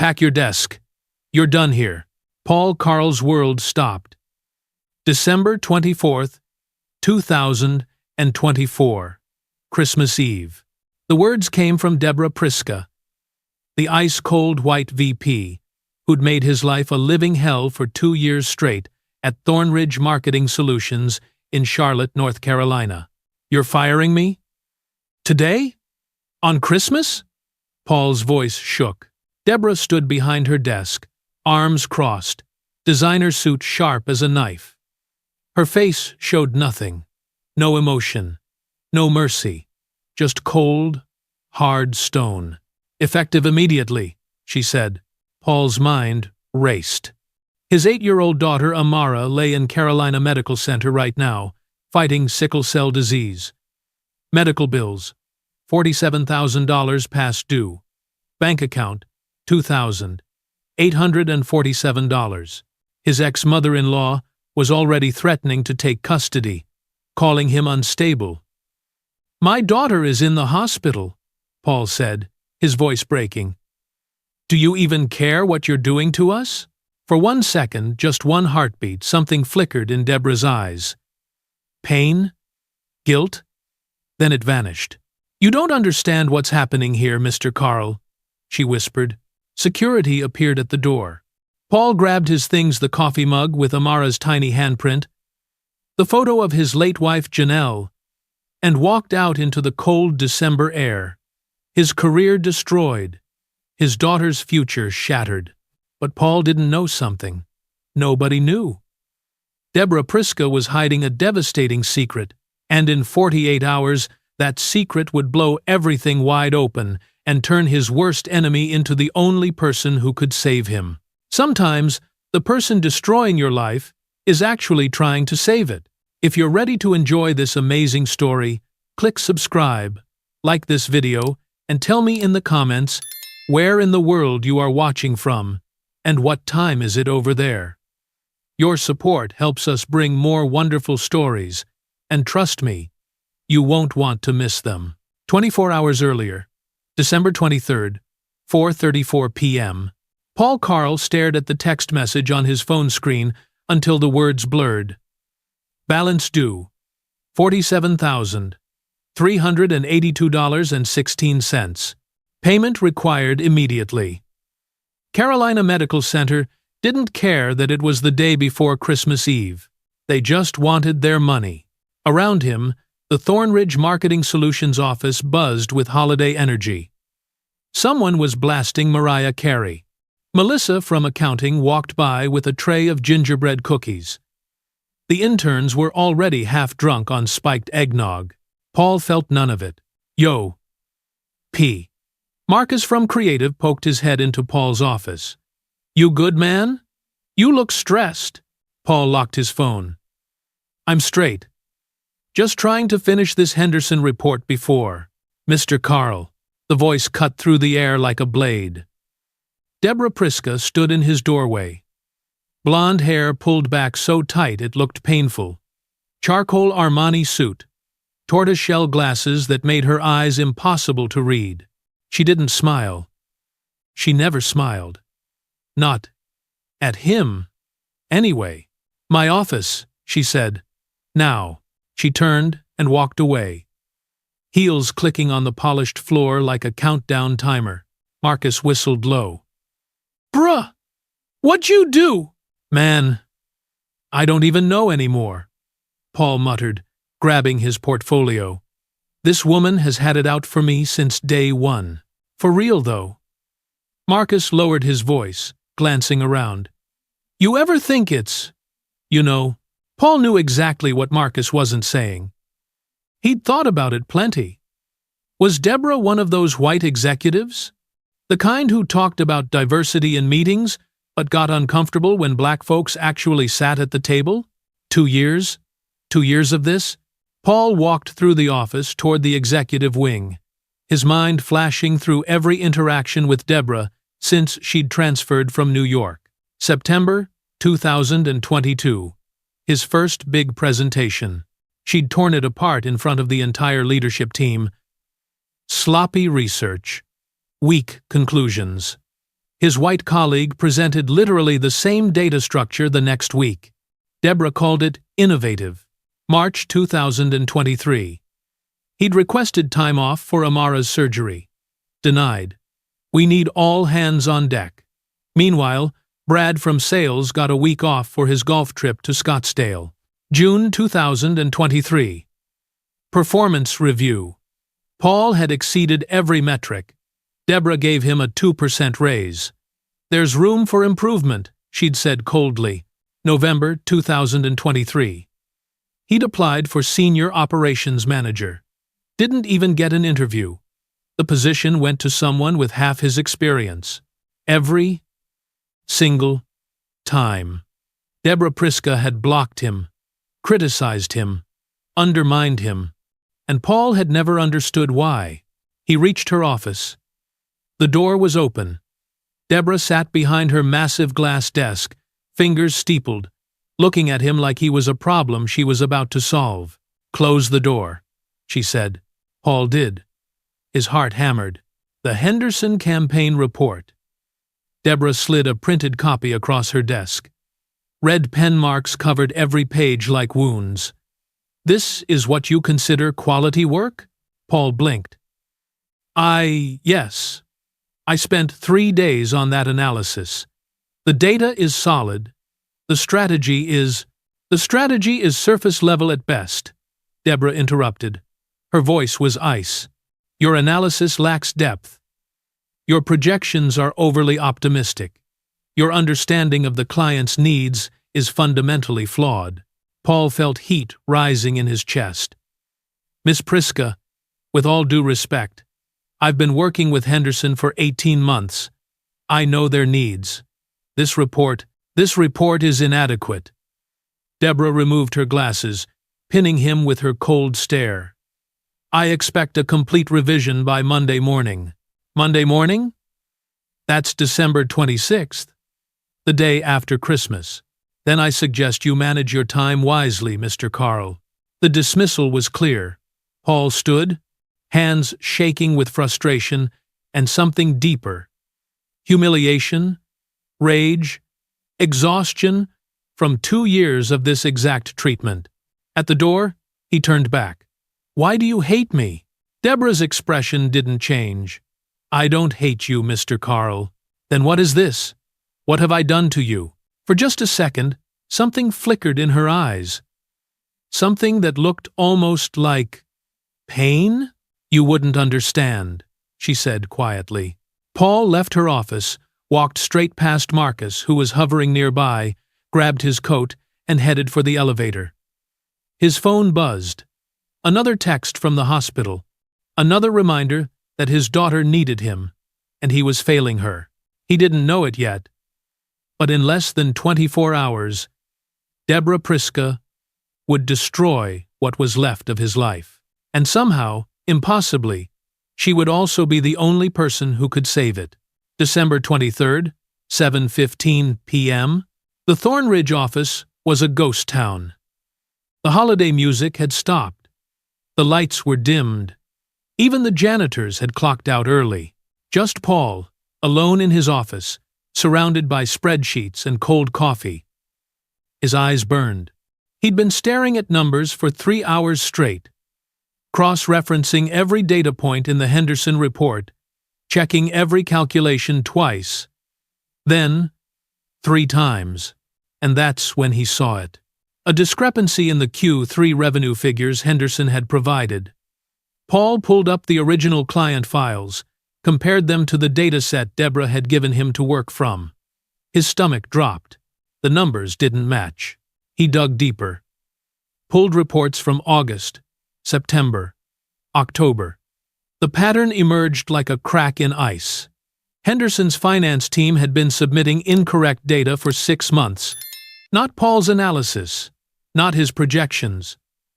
Pack your desk. You're done here. Paul Carl's world stopped. December 24th, 2024. Christmas Eve. The words came from Deborah Priska, the ice-cold white VP, who'd made his life a living hell for 2 years straight at Thornridge Marketing Solutions in Charlotte, North Carolina. You're firing me? Today? On Christmas? Paul's voice shook. Deborah stood behind her desk, arms crossed, designer suit sharp as a knife. Her face showed nothing, no emotion, no mercy, just cold, hard stone. Effective immediately, she said. Paul's mind raced. His 8-year-old daughter Amara lay in Carolina Medical Center right now, fighting sickle cell disease. Medical bills, $47,000 past due. Bank account, $2,847. His ex-mother-in-law was already threatening to take custody, calling him unstable. "My daughter is in the hospital," Paul said, his voice breaking. "Do you even care what you're doing to us?" For 1 second, just one heartbeat, something flickered in Deborah's eyes. Pain? Guilt? Then it vanished. "You don't understand what's happening here, Mr. Carl," she whispered. Security appeared at the door. Paul grabbed his things, the coffee mug with Amara's tiny handprint, the photo of his late wife Janelle, and walked out into the cold December air. His career destroyed, his daughter's future shattered. But Paul didn't know something. Nobody knew. Deborah Priska was hiding a devastating secret, and in 48 hours, that secret would blow everything wide open and turn his worst enemy into the only person who could save him. Sometimes, the person destroying your life is actually trying to save it. If you're ready to enjoy this amazing story, click subscribe, like this video, and tell me in the comments where in the world you are watching from, and what time is it over there. Your support helps us bring more wonderful stories, and trust me, you won't want to miss them. 24 hours earlier, December 23rd, 4:34 p.m., Paul Carl stared at the text message on his phone screen until the words blurred. Balance due, $47,382.16. Payment required immediately. Carolina Medical Center didn't care that it was the day before Christmas Eve. They just wanted their money. Around him, the Thornridge Marketing Solutions office buzzed with holiday energy. Someone was blasting Mariah Carey. Melissa from accounting walked by with a tray of gingerbread cookies. The interns were already half drunk on spiked eggnog. Paul felt none of it. "Yo. P." Marcus from Creative poked his head into Paul's office. "You good, man? You look stressed." Paul locked his phone. "I'm straight. Just trying to finish this Henderson report before." "Mr. Carl." The voice cut through the air like a blade. Deborah Priska stood in his doorway. Blonde hair pulled back so tight it looked painful. Charcoal Armani suit. Tortoiseshell glasses that made her eyes impossible to read. She didn't smile. She never smiled. Not at him. Anyway. "My office," she said. "Now." She turned and walked away, heels clicking on the polished floor like a countdown timer. Marcus whistled low. "Bruh! What'd you do?" "Man, I don't even know anymore," Paul muttered, grabbing his portfolio. "This woman has had it out for me since day one. For real, though." Marcus lowered his voice, glancing around. "You ever think it's, you know?" Paul knew exactly what Marcus wasn't saying. He'd thought about it plenty. Was Deborah one of those white executives? The kind who talked about diversity in meetings, but got uncomfortable when black folks actually sat at the table? 2 years? 2 years of this? Paul walked through the office toward the executive wing, his mind flashing through every interaction with Deborah since she'd transferred from New York. September 2022. His first big presentation. She'd torn it apart in front of the entire leadership team. Sloppy research. Weak conclusions. His white colleague presented literally the same data structure the next week. Deborah called it innovative. March 2023. He'd requested time off for Amara's surgery. Denied. We need all hands on deck. Meanwhile, Brad from sales got a week off for his golf trip to Scottsdale. June 2023. Performance review. Paul had exceeded every metric. Deborah gave him a 2% raise. There's room for improvement, she'd said coldly. November 2023. He'd applied for senior operations manager. Didn't even get an interview. The position went to someone with half his experience. Every single time. Deborah Priska had blocked him, criticized him, undermined him, and Paul had never understood why. He reached her office. The door was open. Deborah sat behind her massive glass desk, fingers steepled, looking at him like he was a problem she was about to solve. "Close the door," she said. Paul did. His heart hammered. The Henderson Campaign Report. Deborah slid a printed copy across her desk. Red pen marks covered every page like wounds. "This is what you consider quality work?" Paul blinked. Yes. I spent 3 days on that analysis. The data is solid. The strategy is surface level at best," Deborah interrupted. Her voice was ice. "Your analysis lacks depth. Your projections are overly optimistic. Your understanding of the client's needs is fundamentally flawed." Paul felt heat rising in his chest. "Miss Priska, with all due respect, I've been working with Henderson for 18 months. I know their needs. This report is inadequate." Deborah removed her glasses, pinning him with her cold stare. "I expect a complete revision by Monday morning." "Monday morning?" "That's December 26th, the day after Christmas. Then I suggest you manage your time wisely, Mr. Carl." The dismissal was clear. Paul stood, hands shaking with frustration and something deeper. Humiliation, rage, exhaustion from 2 years of this exact treatment. At the door, he turned back. "Why do you hate me?" Deborah's expression didn't change. "I don't hate you, Mr. Carl." "Then what is this? What have I done to you?" For just a second, something flickered in her eyes. Something that looked almost like pain? "You wouldn't understand," she said quietly. Paul left her office, walked straight past Marcus, who was hovering nearby, grabbed his coat, and headed for the elevator. His phone buzzed. Another text from the hospital. Another reminder that his daughter needed him, and he was failing her. He didn't know it yet. But in less than 24 hours, Deborah Priska would destroy what was left of his life. And somehow, impossibly, she would also be the only person who could save it. December 23rd, 7:15 p.m. The Thornridge office was a ghost town. The holiday music had stopped. The lights were dimmed. Even the janitors had clocked out early. Just Paul, alone in his office, surrounded by spreadsheets and cold coffee. His eyes burned. He'd been staring at numbers for 3 hours straight, cross-referencing every data point in the Henderson report, checking every calculation twice, then 3 times, and that's when he saw it. A discrepancy in the Q3 revenue figures Henderson had provided. Paul pulled up the original client files, compared them to the dataset Deborah had given him to work from. His stomach dropped. The numbers didn't match. He dug deeper. Pulled reports from August, September, October. The pattern emerged like a crack in ice. Henderson's finance team had been submitting incorrect data for 6 months. Not Paul's analysis, not his projections.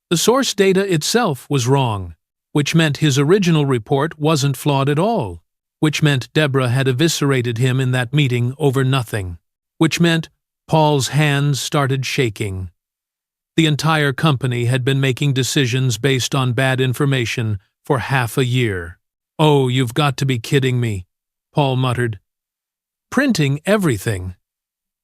The source data itself was wrong, which meant his original report wasn't flawed at all, which meant Deborah had eviscerated him in that meeting over nothing, which meant Paul's hands started shaking. The entire company had been making decisions based on bad information for half a year. "Oh, you've got to be kidding me," Paul muttered. printing everything.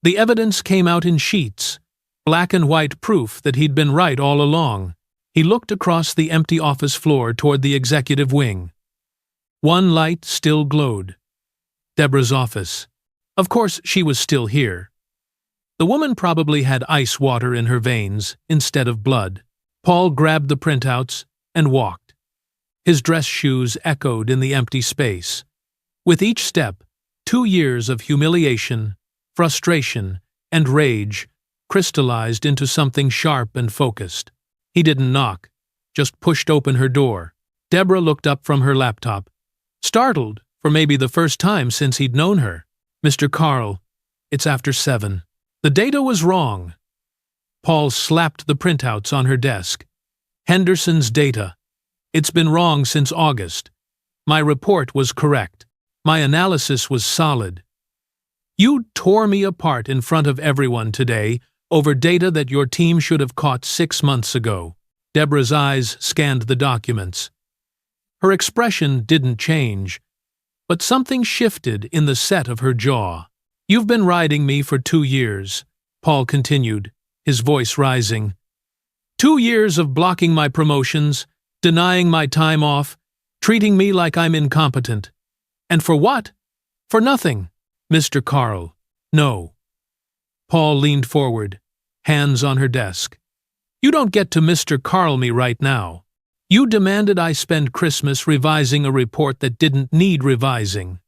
The evidence came out in sheets, black and white proof that he'd been right all along. He looked across the empty office floor toward the executive wing. One light still glowed. Deborah's office. Of course, she was still here. The woman probably had ice water in her veins instead of blood. Paul grabbed the printouts and walked. His dress shoes echoed in the empty space. With each step, 2 years of humiliation, frustration, and rage crystallized into something sharp and focused. He didn't knock, just pushed open her door. Deborah looked up from her laptop, startled for maybe the first time since he'd known her. "Mr. Carl, it's after 7. The data was wrong." Paul slapped the printouts on her desk. "Henderson's data. It's been wrong since August. My report was correct. My analysis was solid. You tore me apart in front of everyone today over data that your team should have caught 6 months ago." Deborah's eyes scanned the documents. Her expression didn't change, but something shifted in the set of her jaw. "You've been riding me for 2 years, Paul continued, his voice rising. 2 years of blocking my promotions, denying my time off, treating me like I'm incompetent. And for what? For nothing. Mr. Carl, no." Paul leaned forward, hands on her desk. "You don't get to Mr. Carl me right now. You demanded I spend Christmas revising a report that didn't need revising.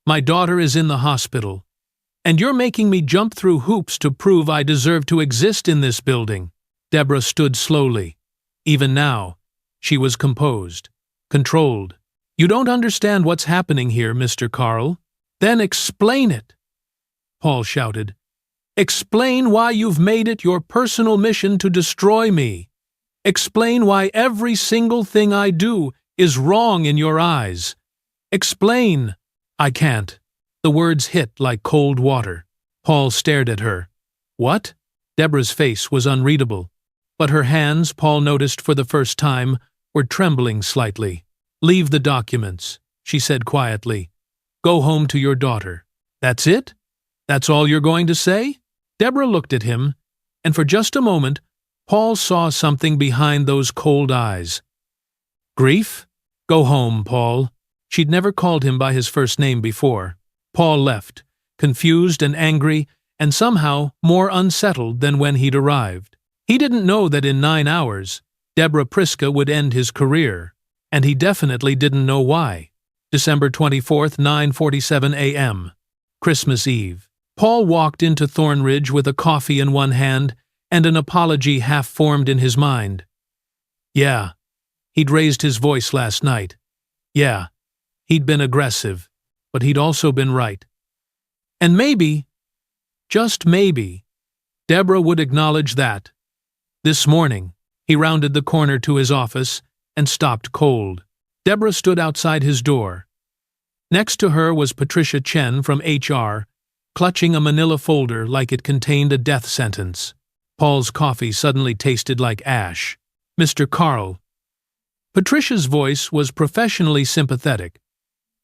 My daughter is in the hospital, and you're making me jump through hoops to prove I deserve to exist in this building." Deborah stood slowly. Even now, she was composed, controlled. "You don't understand what's happening here, Mr. Carl. Then explain it," Paul shouted. "Explain why you've made it your personal mission to destroy me. Explain why every single thing I do is wrong in your eyes. Explain." "I can't." The words hit like cold water. Paul stared at her. "What?" Deborah's face was unreadable, but her hands, Paul noticed for the first time, were trembling slightly. "Leave the documents," she said quietly. "Go home to your daughter." "That's it? That's all you're going to say?" Deborah looked at him, and for just a moment, Paul saw something behind those cold eyes. "Grief? Go home, Paul." She'd never called him by his first name before. Paul left, confused and angry, and somehow more unsettled than when he'd arrived. He didn't know that in 9 hours, Deborah Priska would end his career, and he definitely didn't know why. December 24th, 9:47 a.m. Christmas Eve. Paul walked into Thornridge with a coffee in one hand and an apology half-formed in his mind. Yeah, he'd raised his voice last night. Yeah, he'd been aggressive, but he'd also been right. And maybe, just maybe, Deborah would acknowledge that. This morning, he rounded the corner to his office and stopped cold. Deborah stood outside his door. Next to her was Patricia Chen from HR, clutching a manila folder like it contained a death sentence. Paul's coffee suddenly tasted like ash. "Mr. Carl." Patricia's voice was professionally sympathetic,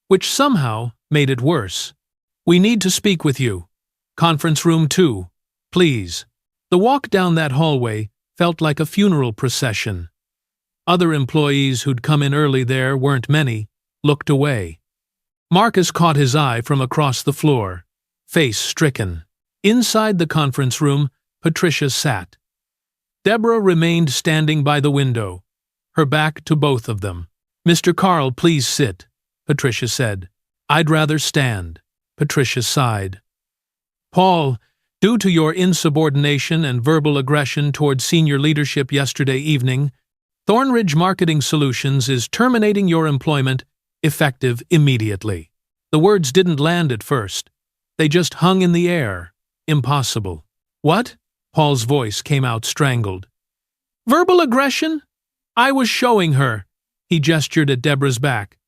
which somehow made it worse. "We need to speak with you. Conference room 2, please." The walk down that hallway felt like a funeral procession. Other employees who'd come in early there weren't many, looked away. Marcus caught his eye from across the floor, face stricken. Inside the conference room, Patricia sat. Deborah remained standing by the window, her back to both of them. "Mr. Carl, please sit," Patricia said. "I'd rather stand." Patricia sighed. "Paul, due to your insubordination and verbal aggression toward senior leadership yesterday evening, Thornridge Marketing Solutions is terminating your employment, effective immediately." The words didn't land at first. They just hung in the air. Impossible. "What?" Paul's voice came out strangled. "Verbal aggression? I was showing her," he gestured at Deborah's back,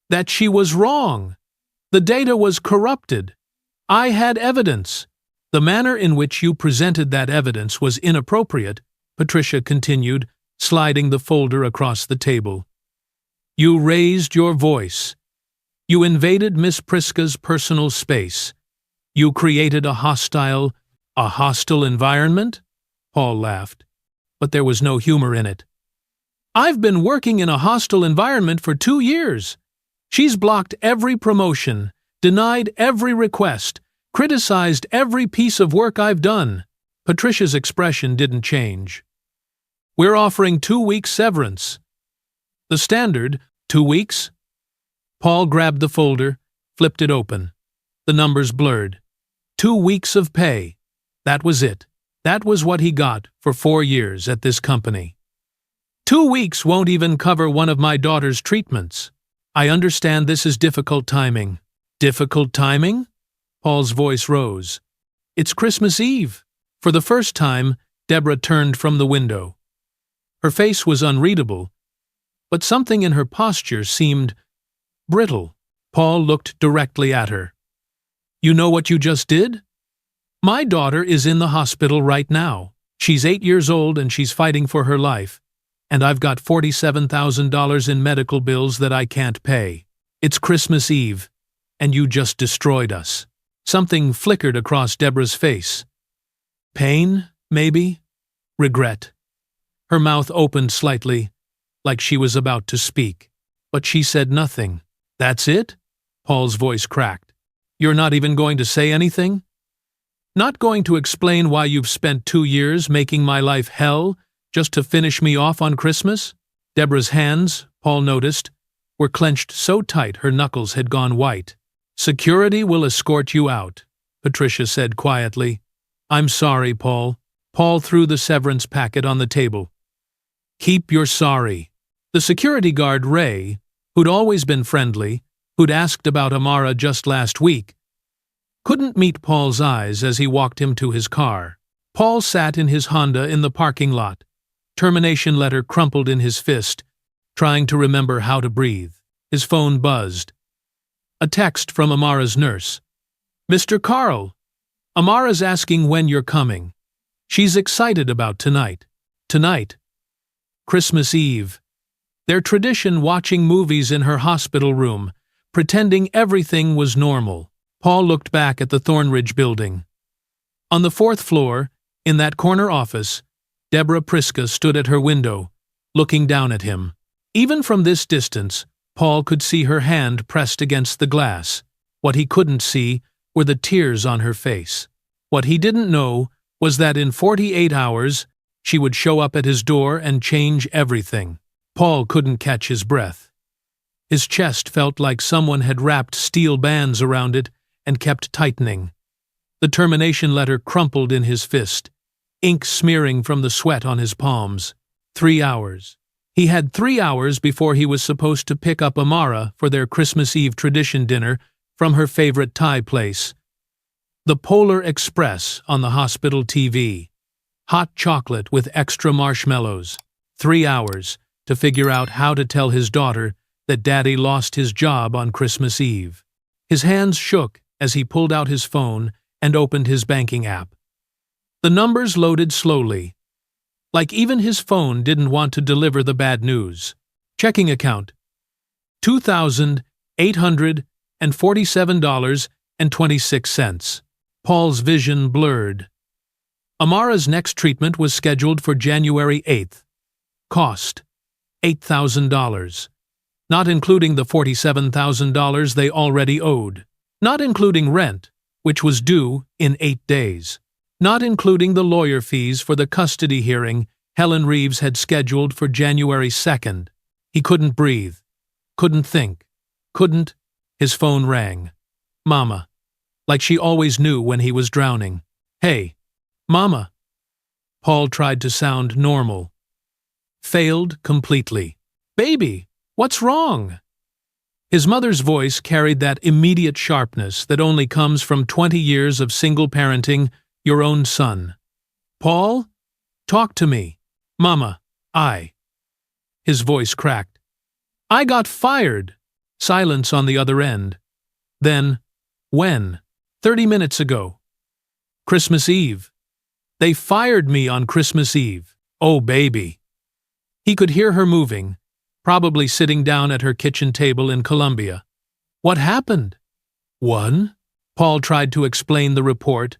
"that she was wrong. The data was corrupted. I had evidence. The manner in which you presented that evidence was inappropriate," Patricia continued, sliding the folder across the table. "You raised your voice. You invaded Miss Priska's personal space. You created a hostile environment? Paul laughed, but there was no humor in it. I've been working in a hostile environment for 2 years. She's blocked every promotion, denied every request, criticized every piece of work I've done. Patricia's expression didn't change. We're offering 2 weeks severance. The standard, 2 weeks? Paul grabbed the folder, flipped it open. The numbers blurred. 2 weeks of pay. That was it. That was what he got for 4 years at this company. 2 weeks won't even cover one of my daughter's treatments. I understand this is difficult timing. Difficult timing? Paul's voice rose. It's Christmas Eve. For the first time, Deborah turned from the window. Her face was unreadable, but something in her posture seemed brittle. Paul looked directly at her. You know what you just did? My daughter is in the hospital right now. She's 8 years old and she's fighting for her life. And I've got $47,000 in medical bills that I can't pay. It's Christmas Eve, and you just destroyed us. Something flickered across Deborah's face. Pain, maybe? Regret. Her mouth opened slightly, like she was about to speak. But she said nothing. That's it? Paul's voice cracked. You're not even going to say anything? Not going to explain why you've spent 2 years making my life hell just to finish me off on Christmas? Deborah's hands, Paul noticed, were clenched so tight her knuckles had gone white. Security will escort you out, Patricia said quietly. I'm sorry, Paul. Paul threw the severance packet on the table. Keep your sorry. The security guard, Ray, who'd always been friendly, who'd asked about Amara just last week, couldn't meet Paul's eyes as he walked him to his car. Paul sat in his Honda in the parking lot, termination letter crumpled in his fist, trying to remember how to breathe. His phone buzzed. A text from Amara's nurse. Mr. Carl, Amara's asking when you're coming. She's excited about tonight. Tonight. Christmas Eve. Their tradition watching movies in her hospital room, pretending everything was normal. Paul looked back at the Thornridge building. On the 4th floor, in that corner office, Deborah Priska stood at her window, looking down at him. Even from this distance, Paul could see her hand pressed against the glass. What he couldn't see were the tears on her face. What he didn't know was that in 48 hours, she would show up at his door and change everything. Paul couldn't catch his breath. His chest felt like someone had wrapped steel bands around it and kept tightening. The termination letter crumpled in his fist, ink smearing from the sweat on his palms. 3 hours. He had 3 hours before he was supposed to pick up Amara for their Christmas Eve tradition dinner from her favorite Thai place. The Polar Express on the hospital TV. Hot chocolate with extra marshmallows. 3 hours to figure out how to tell his daughter that Daddy lost his job on Christmas Eve. His hands shook as he pulled out his phone and opened his banking app. The numbers loaded slowly, like even his phone didn't want to deliver the bad news. Checking account. $2,847.26. Paul's vision blurred. Amara's next treatment was scheduled for January 8th. Cost: $8,000. Not including the $47,000 they already owed. Not including rent, which was due in 8 days. Not including the lawyer fees for the custody hearing Helen Reeves had scheduled for January 2nd. He couldn't breathe, couldn't think, couldn't. His phone rang. Mama. Like she always knew when he was drowning. Hey, Mama. Paul tried to sound normal. Failed completely. Baby, what's wrong? His mother's voice carried that immediate sharpness that only comes from 20 years of single parenting your own son. Paul, talk to me. Mama, His voice cracked. I got fired. Silence on the other end. Then, when? 30 minutes ago. Christmas Eve. They fired me on Christmas Eve. Oh, baby. He could hear her moving, probably sitting down at her kitchen table in Columbia. What happened? One? Paul tried to explain the report,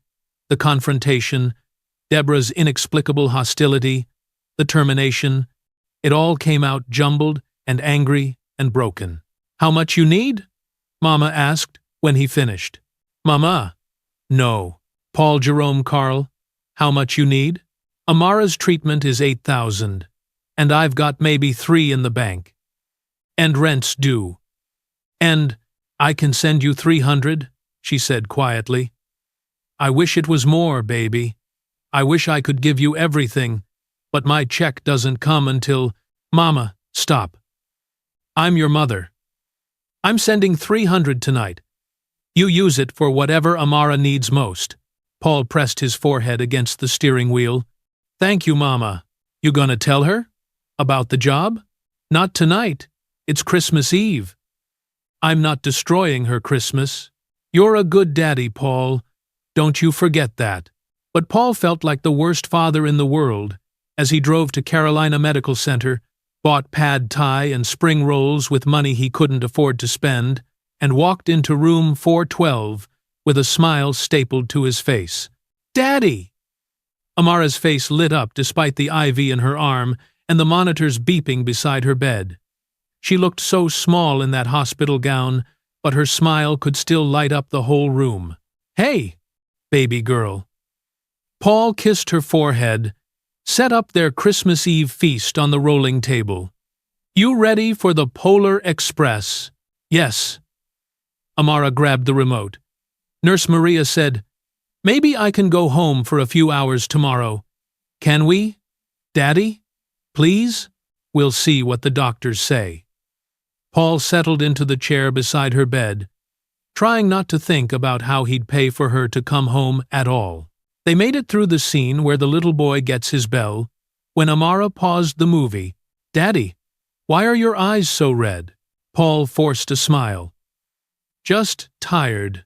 the confrontation, Deborah's inexplicable hostility, the termination. It all came out jumbled and angry and broken. "How much you need?" Mama asked when he finished. "Mama." "No." "Paul Jerome Carl, how much you need?" "Amara's treatment is $8,000, and I've got maybe $3 in the bank. And rent's due. And I can send you $300, she said quietly. "I wish it was more, baby. I wish I could give you everything, but my check doesn't come until—" "Mama, stop. I'm your mother. I'm sending $300 tonight. You use it for whatever Amara needs most." Paul pressed his forehead against the steering wheel. "Thank you, Mama. You gonna tell her? About the job?" "Not tonight. It's Christmas Eve." "I'm not destroying her Christmas. You're a good daddy, Paul. Don't you forget that." But Paul felt like the worst father in the world as he drove to Carolina Medical Center, bought pad thai and spring rolls with money he couldn't afford to spend, and walked into room 412 with a smile stapled to his face. "Daddy!" Amara's face lit up despite the IV in her arm and the monitors beeping beside her bed. She looked so small in that hospital gown, but her smile could still light up the whole room. "Hey, baby girl." Paul kissed her forehead, set up their Christmas Eve feast on the rolling table. "You ready for the Polar Express?" "Yes." Amara grabbed the remote. Nurse Maria said, "Maybe I can go home for a few hours tomorrow. Can we? Daddy? Please? We'll see what the doctors say." Paul settled into the chair beside her bed, trying not to think about how he'd pay for her to come home at all. They made it through the scene where the little boy gets his bell, when Amara paused the movie. "Daddy, why are your eyes so red?" Paul forced a smile. "Just tired.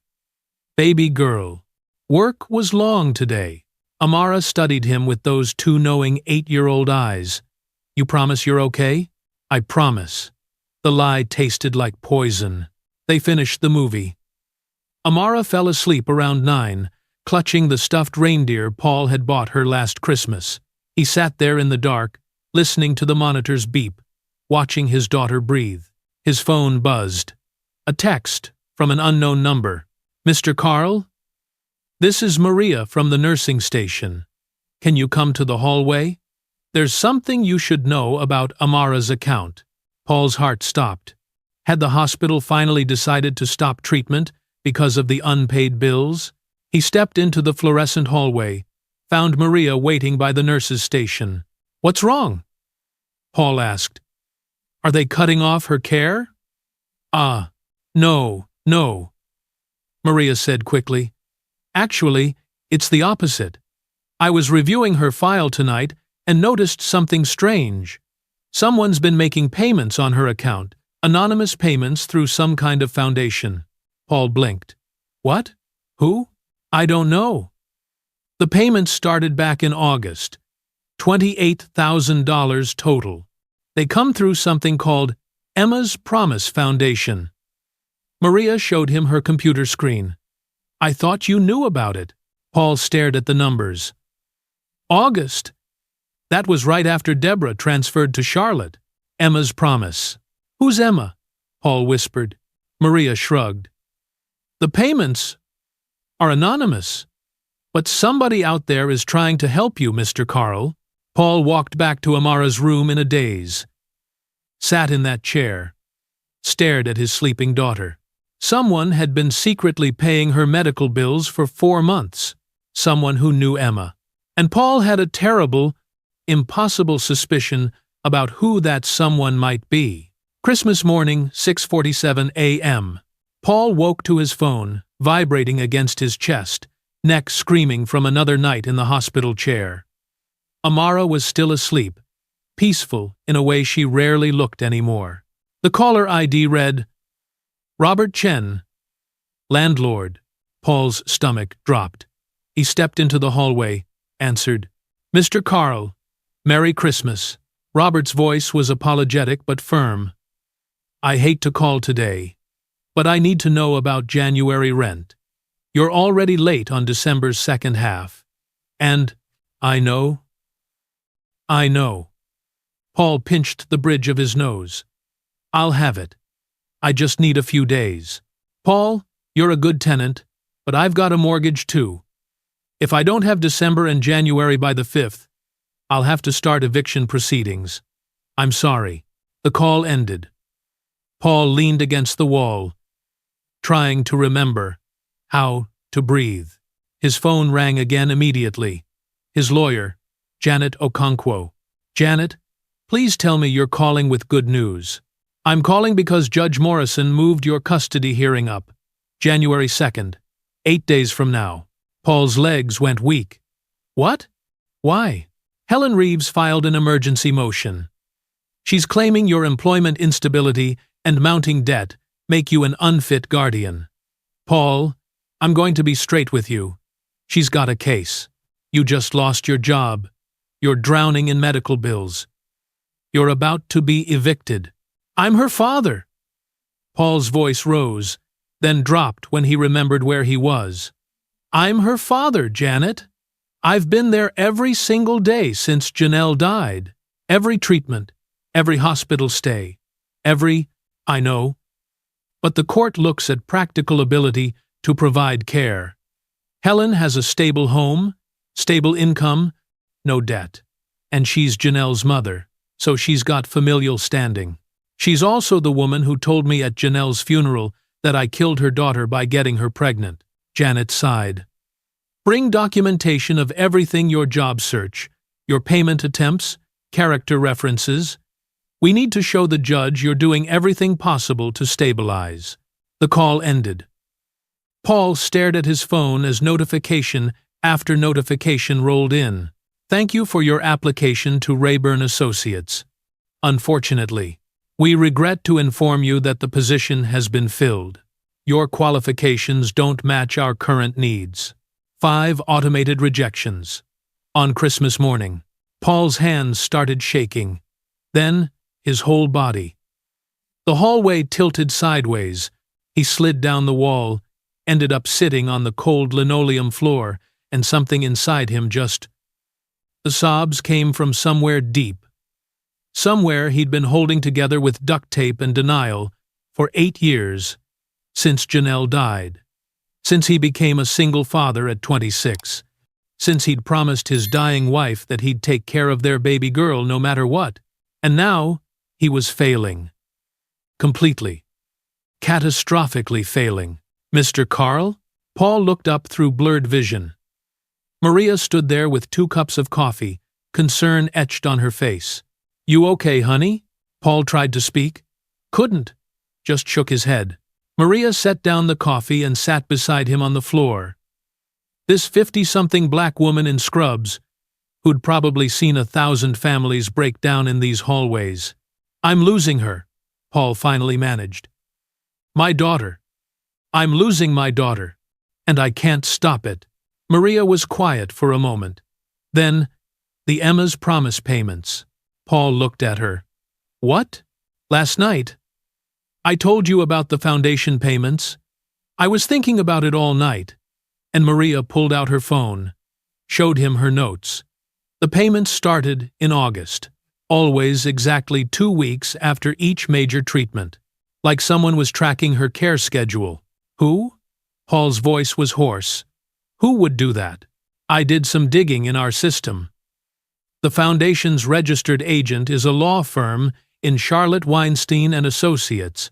Baby girl. Work was long today." Amara studied him with those two knowing 8-year-old eyes. "You promise you're okay?" "I promise." The lie tasted like poison. They finished the movie. Amara fell asleep around 9, clutching the stuffed reindeer Paul had bought her last Christmas. He sat there in the dark, listening to the monitor's beep, watching his daughter breathe. His phone buzzed. A text from an unknown number. "Mr. Carl? This is Maria from the nursing station. Can you come to the hallway? There's something you should know about Amara's account." Paul's heart stopped. Had the hospital finally decided to stop treatment because of the unpaid bills? He stepped into the fluorescent hallway, found Maria waiting by the nurse's station. "What's wrong?" Paul asked. "Are they cutting off her care?" No, Maria said quickly. "Actually, it's the opposite. I was reviewing her file tonight and noticed something strange. Someone's been making payments on her account, anonymous payments through some kind of foundation." Paul blinked. "What? Who?" "I don't know. The payments started back in August. $28,000 total. They come through something called Emma's Promise Foundation." Maria showed him her computer screen. "I thought you knew about it." Paul stared at the numbers. "August. That was right after Deborah transferred to Charlotte. Emma's Promise." "Who's Emma?" Paul whispered. Maria shrugged. "The payments are anonymous. But somebody out there is trying to help you, Mr. Carl." Paul walked back to Amara's room in a daze. Sat in that chair. Stared at his sleeping daughter. Someone had been secretly paying her medical bills for 4 months. Someone who knew Emma. And Paul had a terrible, impossible suspicion about who that someone might be. Christmas morning, 6:47 a.m. Paul woke to his phone, vibrating against his chest, neck screaming from another night in the hospital chair. Amara was still asleep, peaceful in a way she rarely looked anymore. The caller ID read, "Robert Chen, landlord." Paul's stomach dropped. He stepped into the hallway, answered, "Mr. Carl, Merry Christmas." Robert's voice was apologetic but firm. "I hate to call today, but I need to know about January rent. You're already late on December's second half. And, I know. Paul pinched the bridge of his nose. I'll have it. I just need a few days. Paul, you're a good tenant, but I've got a mortgage too. If I don't have December and January by the 5th, I'll have to start eviction proceedings. I'm sorry. The call ended. Paul leaned against the wall, trying to remember how to breathe. His phone rang again immediately. His lawyer, Janet Okonkwo. Janet, please tell me you're calling with good news. I'm calling because Judge Morrison moved your custody hearing up, January 2nd, 8 days from now. Paul's legs went weak. What? Why? Helen Reeves filed an emergency motion. She's claiming your employment instability and mounting debt make you an unfit guardian. Paul, I'm going to be straight with you. She's got a case. You just lost your job. You're drowning in medical bills. You're about to be evicted. I'm her father. Paul's voice rose, then dropped when he remembered where he was. I'm her father, Janet. I've been there every single day since Janelle died. Every treatment, every hospital stay, I know. But the court looks at practical ability to provide care. Helen has a stable home, stable income, no debt. And she's Janelle's mother, so she's got familial standing. She's also the woman who told me at Janelle's funeral that I killed her daughter by getting her pregnant. Janet sighed. Bring documentation of everything your job search, your payment attempts, character references. We need to show the judge you're doing everything possible to stabilize. The call ended. Paul stared at his phone as notification after notification rolled in. Thank you for your application to Rayburn Associates. Unfortunately, we regret to inform you that the position has been filled. Your qualifications don't match our current needs. 5 automated rejections. On Christmas morning, Paul's hands started shaking. Then, his whole body. The hallway tilted sideways. He slid down the wall, ended up sitting on the cold linoleum floor, and something inside him just... The sobs came from somewhere deep. Somewhere he'd been holding together with duct tape and denial for 8 years, since Janelle died, since he became a single father at 26, since he'd promised his dying wife that he'd take care of their baby girl no matter what, and now he was failing. Completely. Catastrophically failing. Mr. Carl? Paul looked up through blurred vision. Maria stood there with 2 cups of coffee, concern etched on her face. You okay, honey? Paul tried to speak. Couldn't. Just shook his head. Maria set down the coffee and sat beside him on the floor. This 50-something black woman in scrubs, who'd probably seen 1,000 families break down in these hallways. I'm losing her, Paul finally managed. My daughter. I'm losing my daughter, and I can't stop it. Maria was quiet for a moment. Then, the Emma's promise payments. Paul looked at her. What? Last night? I told you about the foundation payments. I was thinking about it all night. And Maria pulled out her phone, showed him her notes. The payments started in August, always exactly 2 weeks after each major treatment, like someone was tracking her care schedule. Who? Paul's voice was hoarse. Who would do that? I did some digging in our system. The Foundation's registered agent is a law firm in Charlotte Weinstein and Associates,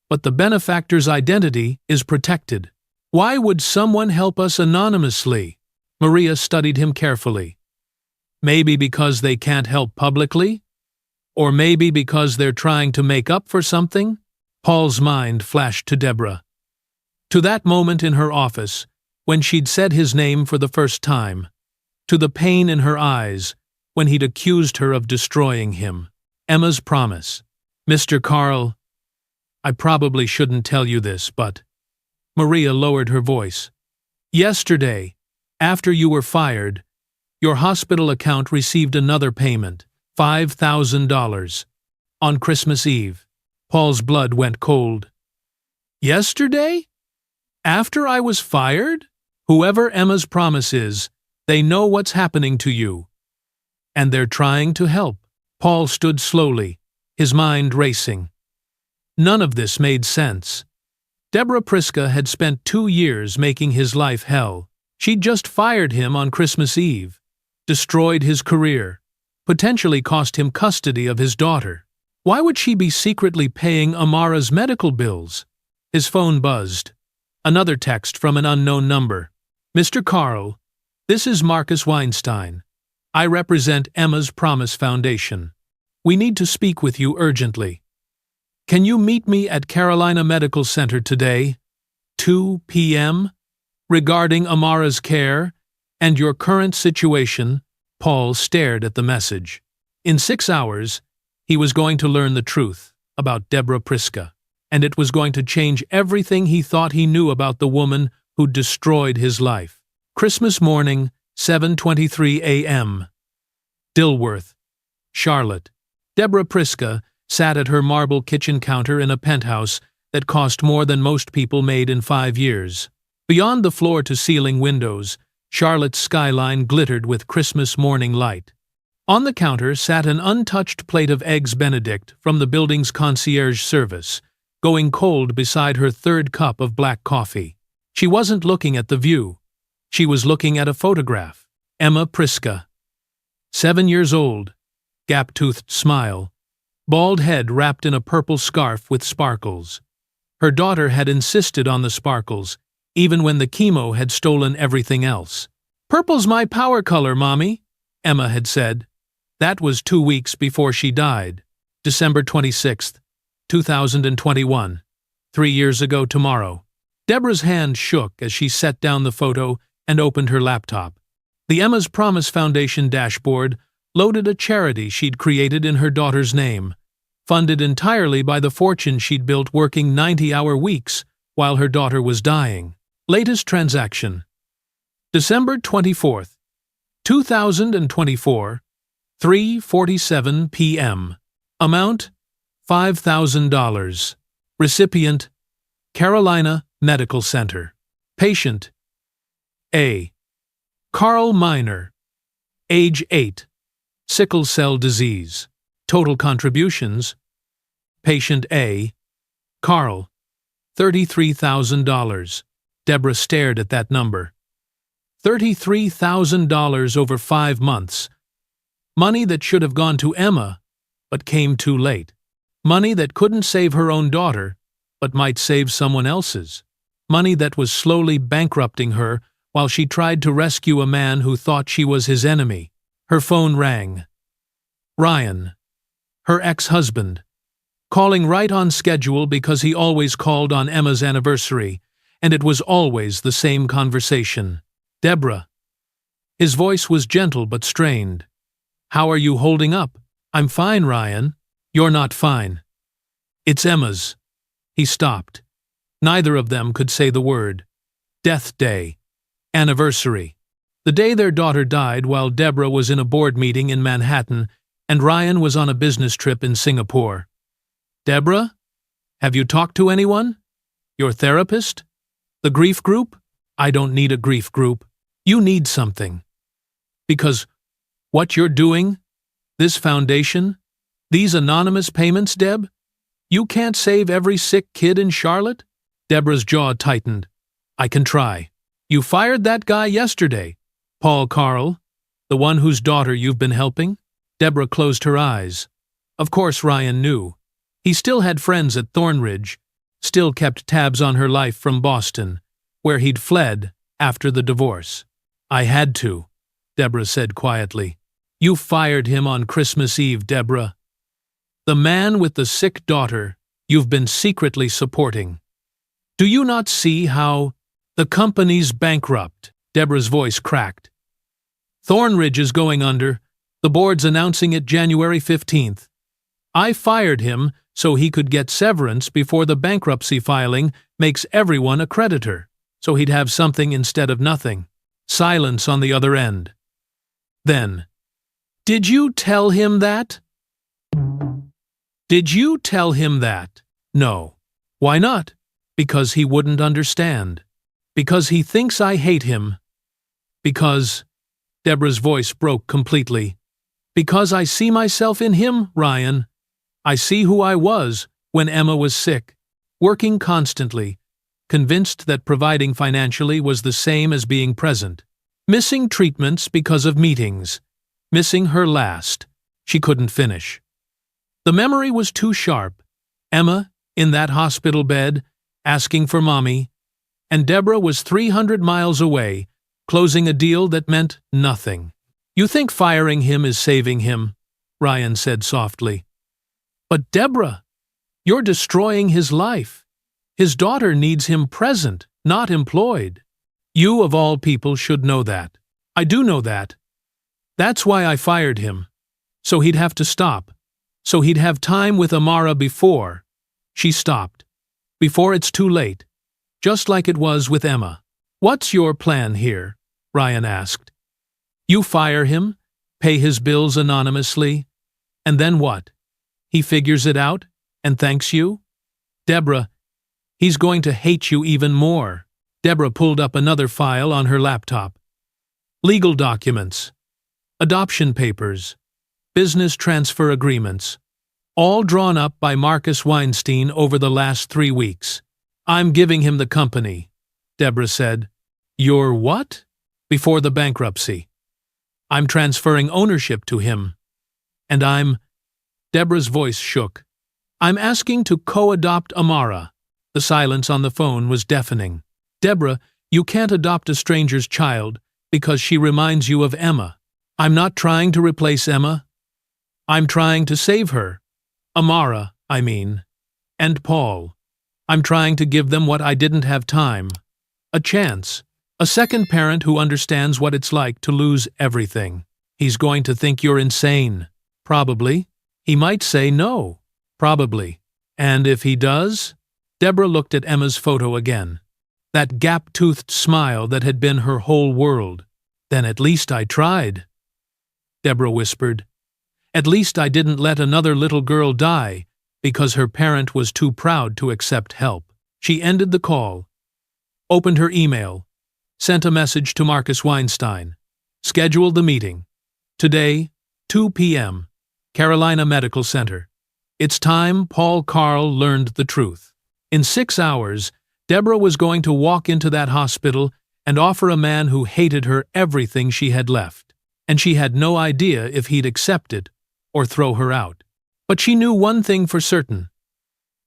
but the benefactor's identity is protected. Why would someone help us anonymously? Maria studied him carefully. Maybe because they can't help publicly? Or maybe because they're trying to make up for something? Paul's mind flashed to Deborah. To that moment in her office, when she'd said his name for the first time. To the pain in her eyes, when he'd accused her of destroying him. Emma's promise. Mr. Carl, I probably shouldn't tell you this, but... Maria lowered her voice. Yesterday, after you were fired, your hospital account received another payment, $5,000, on Christmas Eve. Paul's blood went cold. Yesterday? After I was fired? Whoever Emma's promise is, they know what's happening to you. And they're trying to help. Paul stood slowly, his mind racing. None of this made sense. Deborah Priska had spent 2 years making his life hell. She'd just fired him on Christmas Eve, destroyed his career, potentially cost him custody of his daughter. Why would she be secretly paying Amara's medical bills? His phone buzzed. Another text from an unknown number. Mr. Carl, this is Marcus Weinstein. I represent Emma's Promise Foundation. We need to speak with you urgently. Can you meet me at Carolina Medical Center today, 2 p.m., regarding Amara's care and your current situation? Paul stared at the message. In 6 hours, he was going to learn the truth about Deborah Priska, and it was going to change everything he thought he knew about the woman who destroyed his life. Christmas morning, 7:23 a.m. Dilworth, Charlotte. Deborah Priska sat at her marble kitchen counter in a penthouse that cost more than most people made in 5 years. Beyond the floor-to-ceiling windows, Charlotte's skyline glittered with Christmas morning light. On the counter sat an untouched plate of Eggs Benedict from the building's concierge service, going cold beside her 3rd cup of black coffee. She wasn't looking at the view. She was looking at a photograph. Emma Priska. 7 years old, gap-toothed smile, bald head wrapped in a purple scarf with sparkles. Her daughter had insisted on the sparkles, even when the chemo had stolen everything else. "Purple's my power color, Mommy," Emma had said. That was 2 weeks before she died. December 26, 2021. 3 years ago tomorrow. Deborah's hand shook as she set down the photo and opened her laptop. The Emma's Promise Foundation dashboard loaded a charity she'd created in her daughter's name, funded entirely by the fortune she'd built working 90-hour weeks while her daughter was dying. Latest transaction. December 24th, 2024, 3:47 p.m. Amount, $5,000. Recipient, Carolina Medical Center. Patient, A. Carl Miner, age 8, sickle cell disease. Total contributions, Patient A. Carl, $33,000. Deborah stared at that number. $33,000 over 5 months. Money that should have gone to Emma, but came too late. Money that couldn't save her own daughter, but might save someone else's. Money that was slowly bankrupting her while she tried to rescue a man who thought she was his enemy. Her phone rang. Ryan, her ex-husband, calling right on schedule because he always called on Emma's anniversary, and it was always the same conversation. Deborah. His voice was gentle but strained. How are you holding up? I'm fine, Ryan. You're not fine. It's Emma's. He stopped. Neither of them could say the word. Death day. Anniversary. The day their daughter died while Deborah was in a board meeting in Manhattan and Ryan was on a business trip in Singapore. Deborah? Have you talked to anyone? Your therapist? The grief group? I don't need a grief group. You need something. Because what you're doing, this foundation, these anonymous payments, Deb, you can't save every sick kid in Charlotte? Deborah's jaw tightened. I can try. You fired that guy yesterday, Paul Carl, the one whose daughter you've been helping? Deborah closed her eyes. Of course Ryan knew. He still had friends at Thornridge, still kept tabs on her life from Boston, where he'd fled after the divorce. I had to, Deborah said quietly. You fired him on Christmas Eve, Deborah. The man with the sick daughter you've been secretly supporting. Do you not see how the company's bankrupt? Deborah's voice cracked. Thornridge is going under. The board's announcing it January 15th. I fired him so he could get severance before the bankruptcy filing makes everyone a creditor, so he'd have something instead of nothing. Silence on the other end. Then, did you tell him that? Did you tell him that? No. Why not? Because he wouldn't understand. Because he thinks I hate him. Because, Deborah's voice broke completely. Because I see myself in him, Ryan. I see who I was when Emma was sick, working constantly, convinced that providing financially was the same as being present. Missing treatments because of meetings. Missing her last. She couldn't finish. The memory was too sharp. Emma, in that hospital bed, asking for mommy, and Deborah was 300 miles away, closing a deal that meant nothing. You think firing him is saving him, Ryan said softly. But Deborah, you're destroying his life. His daughter needs him present, not employed. You, of all people, should know that. I do know that. That's why I fired him. So he'd have to stop. So he'd have time with Amara before. She stopped. Before it's too late. Just like it was with Emma. What's your plan here? Ryan asked. You fire him, pay his bills anonymously, and then what? He figures it out and thanks you? Deborah, he's going to hate you even more. Deborah pulled up another file on her laptop. Legal documents, adoption papers, business transfer agreements, all drawn up by Marcus Weinstein over the last 3 weeks. I'm giving him the company, Deborah said. You're what? Before the bankruptcy. I'm transferring ownership to him. And Deborah's voice shook. I'm asking to co-adopt Amara. The silence on the phone was deafening. Deborah, you can't adopt a stranger's child because she reminds you of Emma. I'm not trying to replace Emma. I'm trying to save her. Amara, I mean. And Paul. I'm trying to give them what I didn't have time. A chance. A second parent who understands what it's like to lose everything. He's going to think you're insane. Probably. He might say no. Probably. And if he does? Deborah looked at Emma's photo again. That gap-toothed smile that had been her whole world. Then at least I tried. Deborah whispered. At least I didn't let another little girl die because her parent was too proud to accept help. She ended the call, opened her email, sent a message to Marcus Weinstein, scheduled the meeting. Today, 2 p.m., Carolina Medical Center. It's time Paul Carl learned the truth. In 6 hours, Deborah was going to walk into that hospital and offer a man who hated her everything she had left, and she had no idea if he'd accept it or throw her out. But she knew one thing for certain.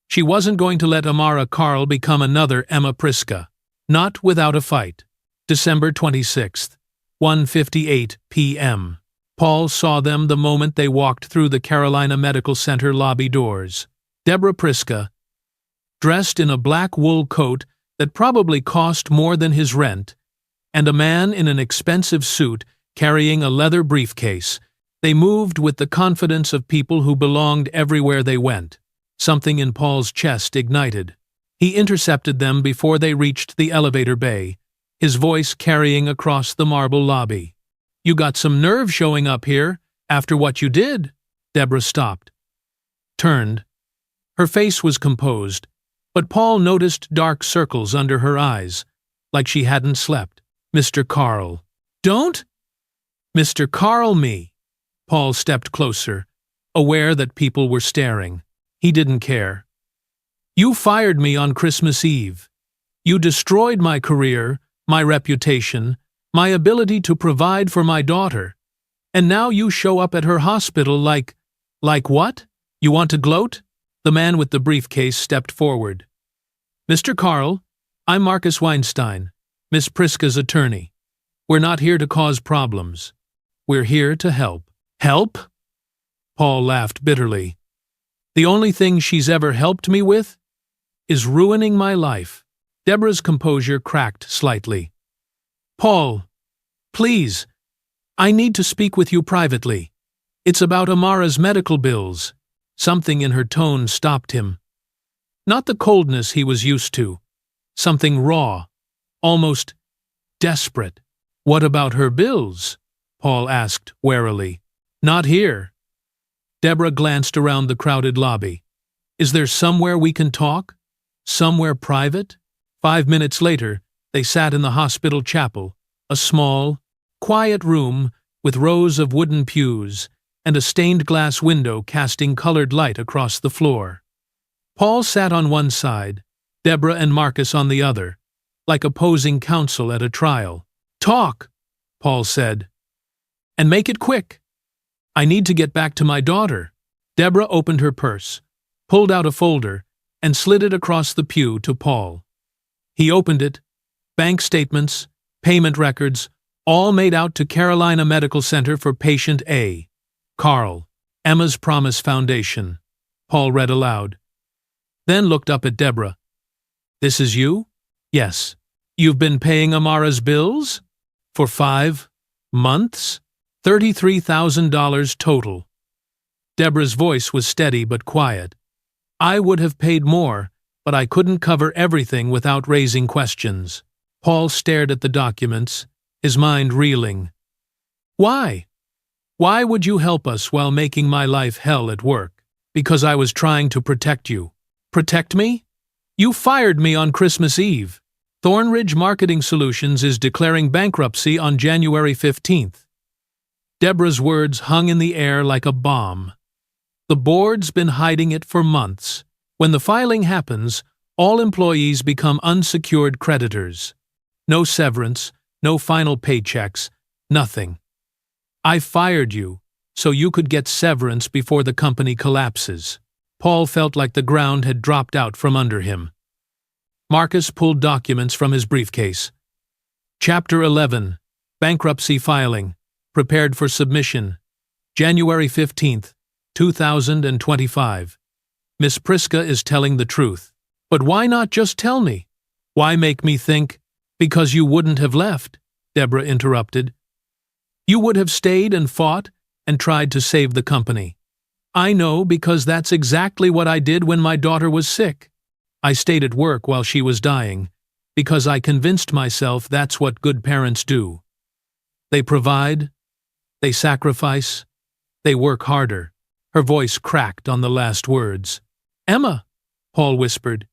She wasn't going to let Amara Carl become another Emma Priska. Not without a fight. December 26th, 1:58 p.m. Paul saw them the moment they walked through the Carolina Medical Center lobby doors. Deborah Priska, dressed in a black wool coat that probably cost more than his rent, and a man in an expensive suit carrying a leather briefcase. They moved with the confidence of people who belonged everywhere they went. Something in Paul's chest ignited. He intercepted them before they reached the elevator bay, his voice carrying across the marble lobby. You got some nerve showing up here, after what you did. Deborah stopped. Turned. Her face was composed, but Paul noticed dark circles under her eyes, like she hadn't slept. Mr. Carl. Don't? Mr. Carl me. Paul stepped closer, aware that people were staring. He didn't care. You fired me on Christmas Eve. You destroyed my career, my reputation, my ability to provide for my daughter. And now you show up at her hospital like what? You want to gloat? The man with the briefcase stepped forward. Mr. Carl, I'm Marcus Weinstein, Miss Priska's attorney. We're not here to cause problems. We're here to help. Help? Paul laughed bitterly. The only thing she's ever helped me with is ruining my life. Deborah's composure cracked slightly. Paul, please, I need to speak with you privately. It's about Amara's medical bills. Something in her tone stopped him. Not the coldness he was used to. Something raw, almost desperate. What about her bills? Paul asked warily. Not here. Deborah glanced around the crowded lobby. Is there somewhere we can talk? Somewhere private? 5 minutes later, They sat in the hospital chapel, a small, quiet room with rows of wooden pews and a stained glass window casting colored light across the floor. Paul sat on one side, Deborah and Marcus on the other, like opposing counsel at a trial. "Talk," Paul said, "and make it quick. I need to get back to my daughter." Deborah opened her purse, pulled out a folder, and slid it across the pew to Paul. He opened it. Bank statements, payment records, all made out to Carolina Medical Center for Patient A. Carl, Emma's Promise Foundation. Paul read aloud. Then looked up at Deborah. "This is you?" "Yes." "You've been paying Amara's bills?" "For 5 months? $33,000 total." Deborah's voice was steady but quiet. "I would have paid more, but I couldn't cover everything without raising questions." Paul stared at the documents, his mind reeling. "Why? Why would you help us while making my life hell at work?" "Because I was trying to protect you." "Protect me? You fired me on Christmas Eve. Thornridge Marketing Solutions is declaring bankruptcy on January 15th. Deborah's words hung in the air like a bomb. The board's been hiding it for months. When the filing happens, all employees become unsecured creditors. No severance, no final paychecks, nothing. I fired you so you could get severance before the company collapses. Paul felt like the ground had dropped out from under him. Marcus pulled documents from his briefcase. Chapter 11, Bankruptcy Filing, Prepared for Submission, January 15th, 2025. Miss Priska is telling the truth. But why not just tell me? Why make me think, because you wouldn't have left? Deborah interrupted. You would have stayed and fought and tried to save the company. I know because that's exactly what I did when my daughter was sick. I stayed at work while she was dying, because I convinced myself that's what good parents do. They provide, they sacrifice, they work harder. Her voice cracked on the last words. Emma, Paul whispered.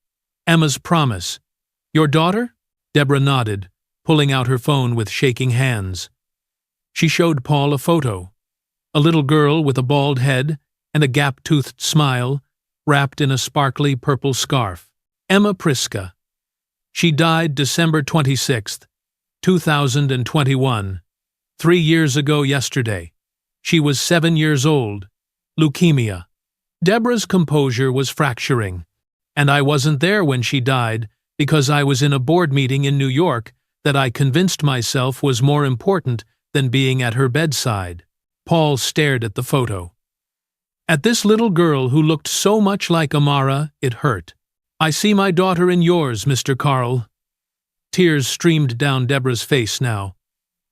Emma's Promise. Your daughter? Deborah nodded, pulling out her phone with shaking hands. She showed Paul a photo. A little girl with a bald head and a gap-toothed smile, wrapped in a sparkly purple scarf. Emma Priska. She died December 26th, 2021. 3 years ago yesterday. She was 7 years old. Leukemia. Deborah's composure was fracturing, and I wasn't there when she died because I was in a board meeting in New York that I convinced myself was more important than being at her bedside. Paul stared at the photo. At this little girl who looked so much like Amara, it hurt. I see my daughter in yours, Mr. Carl. Tears streamed down Deborah's face now.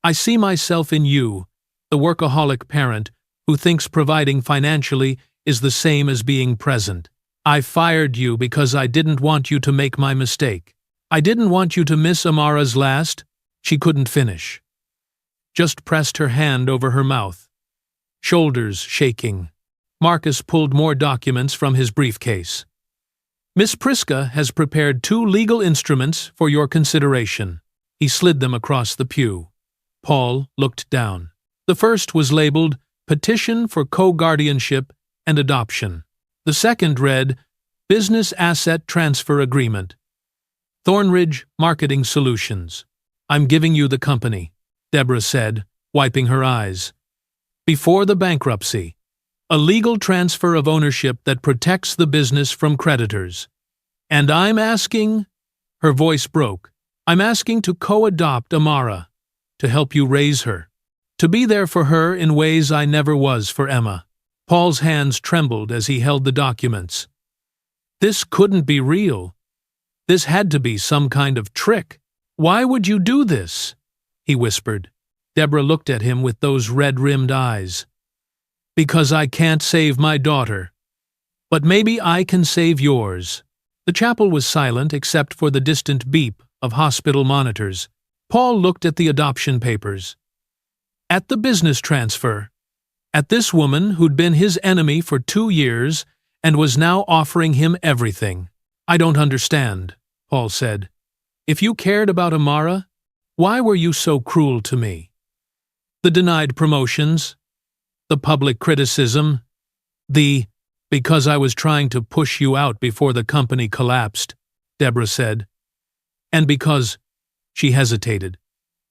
I see myself in you, the workaholic parent who thinks providing financially is the same as being present. I fired you because I didn't want you to make my mistake. I didn't want you to miss Amara's last. She couldn't finish. Just pressed her hand over her mouth. Shoulders shaking. Marcus pulled more documents from his briefcase. Miss Priska has prepared 2 legal instruments for your consideration. He slid them across the pew. Paul looked down. The first was labeled Petition for Co-Guardianship and Adoption. The second read Business Asset Transfer Agreement. Thornridge Marketing Solutions. I'm giving you the company, Deborah said, wiping her eyes. Before the bankruptcy. A legal transfer of ownership that protects the business from creditors. And I'm asking, her voice broke, I'm asking to co-adopt Amara, to help you raise her, to be there for her in ways I never was for Emma. Paul's hands trembled as he held the documents. This couldn't be real. This had to be some kind of trick. Why would you do this? He whispered. Deborah looked at him with those red-rimmed eyes. Because I can't save my daughter. But maybe I can save yours. The chapel was silent except for the distant beep of hospital monitors. Paul looked at the adoption papers. At the business transfer. At this woman who'd been his enemy for 2 years and was now offering him everything. I don't understand, Paul said. If you cared about Amara, why were you so cruel to me? The denied promotions, the public criticism, because I was trying to push you out before the company collapsed, Deborah said. And because, she hesitated,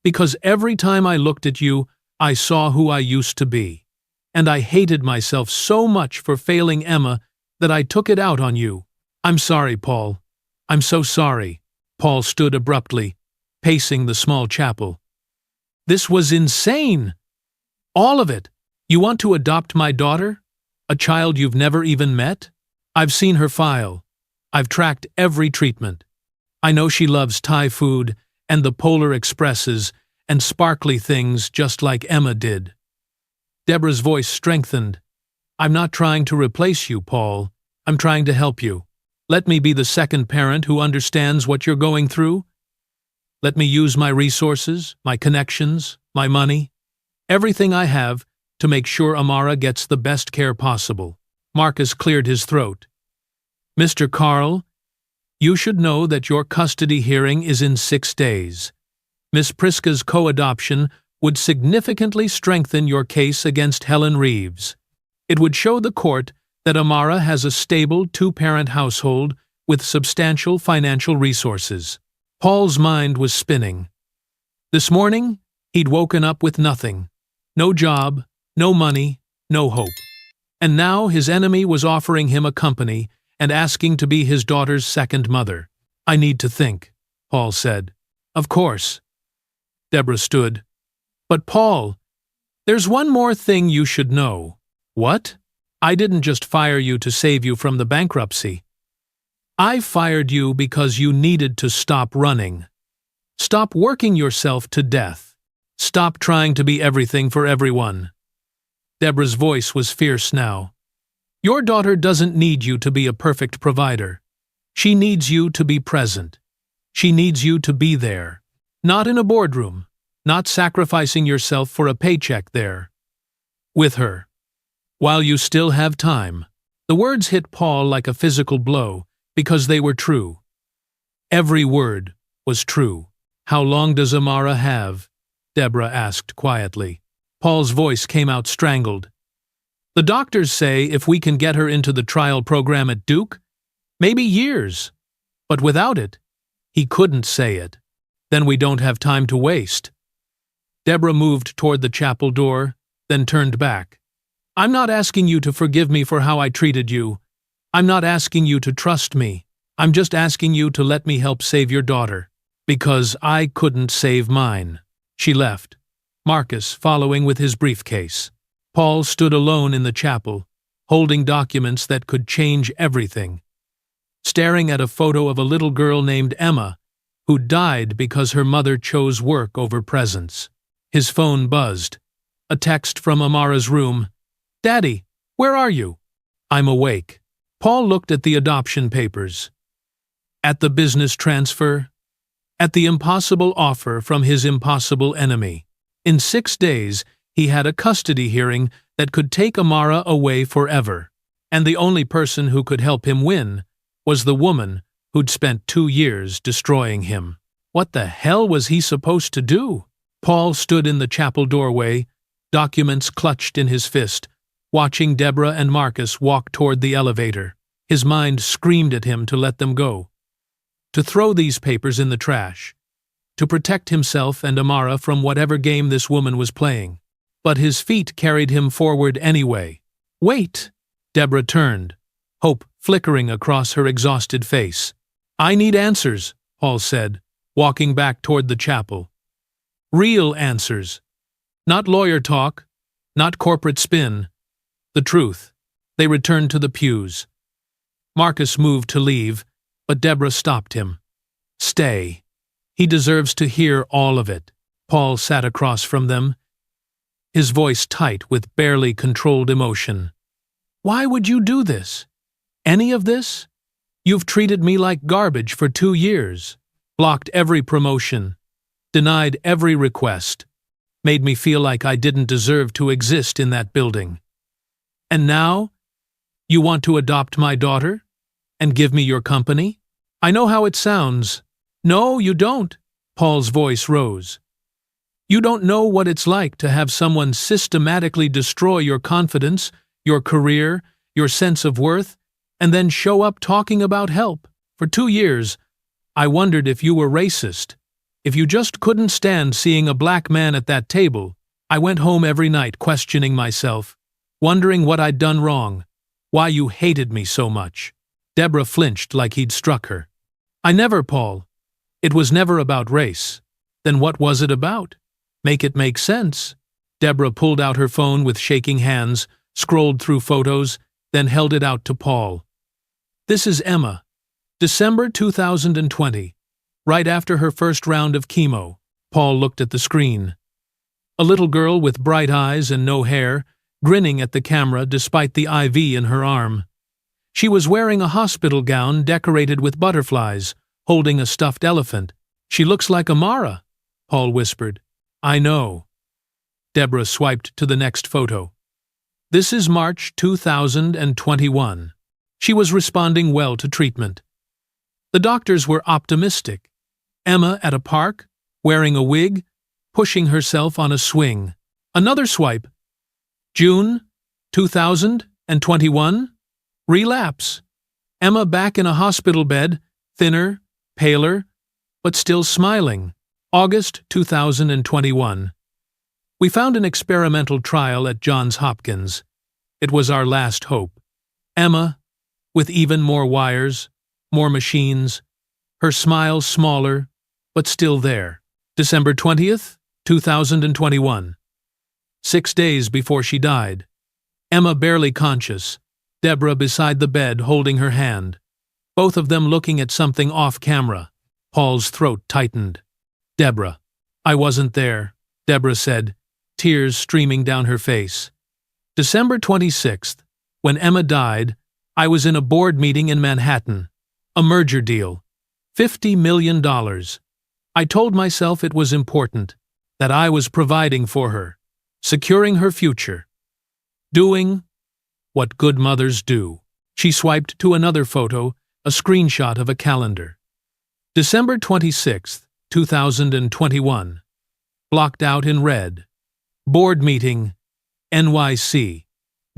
because every time I looked at you, I saw who I used to be. And I hated myself so much for failing Emma that I took it out on you. I'm sorry, Paul. I'm so sorry. Paul stood abruptly, pacing the small chapel. This was insane! All of it! You want to adopt my daughter? A child you've never even met? I've seen her file. I've tracked every treatment. I know she loves Thai food and the Polar Expresses and sparkly things just like Emma did. Deborah's voice strengthened. I'm not trying to replace you, Paul. I'm trying to help you. Let me be the second parent who understands what you're going through. Let me use my resources, my connections, my money, everything I have to make sure Amara gets the best care possible. Marcus cleared his throat. Mr. Carl, you should know that your custody hearing is in 6 days. Miss Priska's co-adoption would significantly strengthen your case against Helen Reeves. It would show the court that Amara has a stable 2-parent household with substantial financial resources. Paul's mind was spinning. This morning, he'd woken up with nothing. No job, no money, no hope. And now his enemy was offering him a company and asking to be his daughter's second mother. I need to think, Paul said. Of course. Deborah stood. But Paul, there's one more thing you should know. What? I didn't just fire you to save you from the bankruptcy. I fired you because you needed to stop running. Stop working yourself to death. Stop trying to be everything for everyone. Deborah's voice was fierce now. Your daughter doesn't need you to be a perfect provider. She needs you to be present. She needs you to be there. Not in a boardroom. Not sacrificing yourself for a paycheck there. With her. While you still have time. The words hit Paul like a physical blow because they were true. Every word was true. How long does Amara have? Deborah asked quietly. Paul's voice came out strangled. The doctors say if we can get her into the trial program at Duke, maybe years. But without it, he couldn't say it. Then we don't have time to waste. Deborah moved toward the chapel door, then turned back. I'm not asking you to forgive me for how I treated you. I'm not asking you to trust me. I'm just asking you to let me help save your daughter. Because I couldn't save mine. She left, Marcus following with his briefcase. Paul stood alone in the chapel, holding documents that could change everything. Staring at a photo of a little girl named Emma, who died because her mother chose work over presents. His phone buzzed. A text from Amara's room. Daddy, where are you? I'm awake. Paul looked at the adoption papers. At the business transfer. At the impossible offer from his impossible enemy. In 6 days, he had a custody hearing that could take Amara away forever. And the only person who could help him win was the woman who'd spent 2 years destroying him. What the hell was he supposed to do? Paul stood in the chapel doorway, documents clutched in his fist, watching Deborah and Marcus walk toward the elevator. His mind screamed at him to let them go. To throw these papers in the trash. To protect himself and Amara from whatever game this woman was playing. But his feet carried him forward anyway. Wait! Deborah turned, hope flickering across her exhausted face. I need answers, Paul said, walking back toward the chapel. Real answers. Not lawyer talk, not corporate spin. The truth. They returned to the pews. Marcus moved to leave, but Deborah stopped him. Stay. He deserves to hear all of it. Paul sat across from them, his voice tight with barely controlled emotion. Why would you do this? Any of this? You've treated me like garbage for 2 years, blocked every promotion, denied every request, made me feel like I didn't deserve to exist in that building. And now, you want to adopt my daughter? And give me your company? I know how it sounds, No, you don't. Paul's voice rose. You don't know what it's like to have someone systematically destroy your confidence, your career, your sense of worth, and then show up talking about help. For 2 years, I wondered if you were racist. If you just couldn't stand seeing a black man at that table. I went home every night questioning myself, wondering what I'd done wrong, why you hated me so much. Deborah flinched like he'd struck her. I never, Paul. It was never about race. Then what was it about? Make it make sense. Deborah pulled out her phone with shaking hands, scrolled through photos, then held it out to Paul. This is Emma. December 2020. Right after her first round of chemo. Paul looked at the screen. A little girl with bright eyes and no hair, grinning at the camera despite the IV in her arm. She was wearing a hospital gown decorated with butterflies, holding a stuffed elephant. She looks like Amara, Paul whispered. I know. Deborah swiped to the next photo. This is March 2021. She was responding well to treatment. The doctors were optimistic. Emma at a park, wearing a wig, pushing herself on a swing. Another swipe. June 2021. Relapse. Emma back in a hospital bed, thinner, paler, but still smiling. August 2021. We found an experimental trial at Johns Hopkins. It was our last hope. Emma, with even more wires, more machines, her smile smaller, but still there. December 20th, 2021. 6 days before she died. Emma barely conscious, Deborah beside the bed holding her hand. Both of them looking at something off camera. Paul's throat tightened. Deborah. I wasn't there, Deborah said, tears streaming down her face. December 26th, when Emma died, I was in a board meeting in Manhattan. A merger deal. $50 million. I told myself it was important, that I was providing for her, securing her future. Doing what good mothers do. She swiped to another photo, a screenshot of a calendar. December 26th, 2021. Blocked out in red. Board meeting, NYC.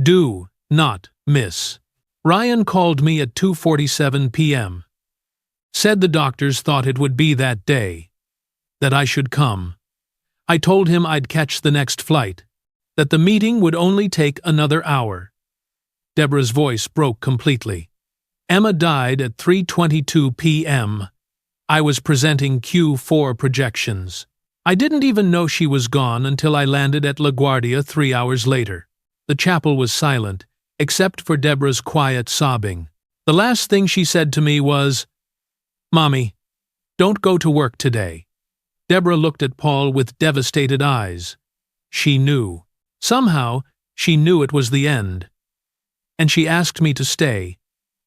Do not miss. Ryan called me at 2:47 p.m. Said the doctors thought it would be that day. That I should come. I told him I'd catch the next flight. That the meeting would only take another hour. Deborah's voice broke completely. Emma died at 3:22 p.m. I was presenting Q4 projections. I didn't even know she was gone until I landed at LaGuardia 3 hours later. The chapel was silent, except for Deborah's quiet sobbing. The last thing she said to me was, Mommy, don't go to work today. Deborah looked at Paul with devastated eyes. She knew. Somehow, she knew it was the end. And she asked me to stay.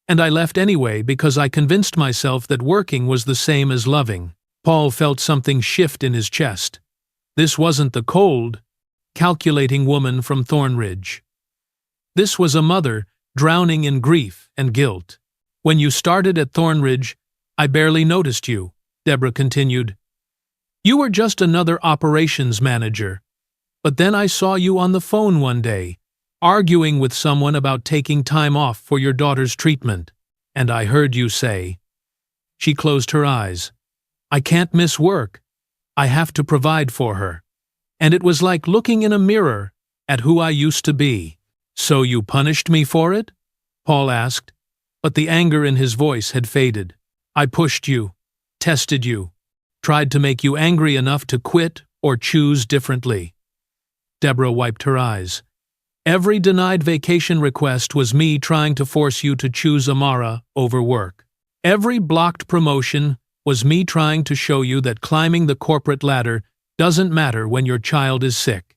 And I left anyway because I convinced myself that working was the same as loving. Paul felt something shift in his chest. This wasn't the cold, calculating woman from Thornridge. This was a mother drowning in grief and guilt. When you started at Thornridge, I barely noticed you, Deborah continued. You were just another operations manager. But then I saw you on the phone one day, arguing with someone about taking time off for your daughter's treatment, and I heard you say. She closed her eyes. I can't miss work. I have to provide for her. And it was like looking in a mirror at who I used to be. So you punished me for it? Paul asked, but the anger in his voice had faded. I pushed you, tested you, tried to make you angry enough to quit or choose differently. Deborah wiped her eyes. Every denied vacation request was me trying to force you to choose Amara over work. Every blocked promotion was me trying to show you that climbing the corporate ladder doesn't matter when your child is sick.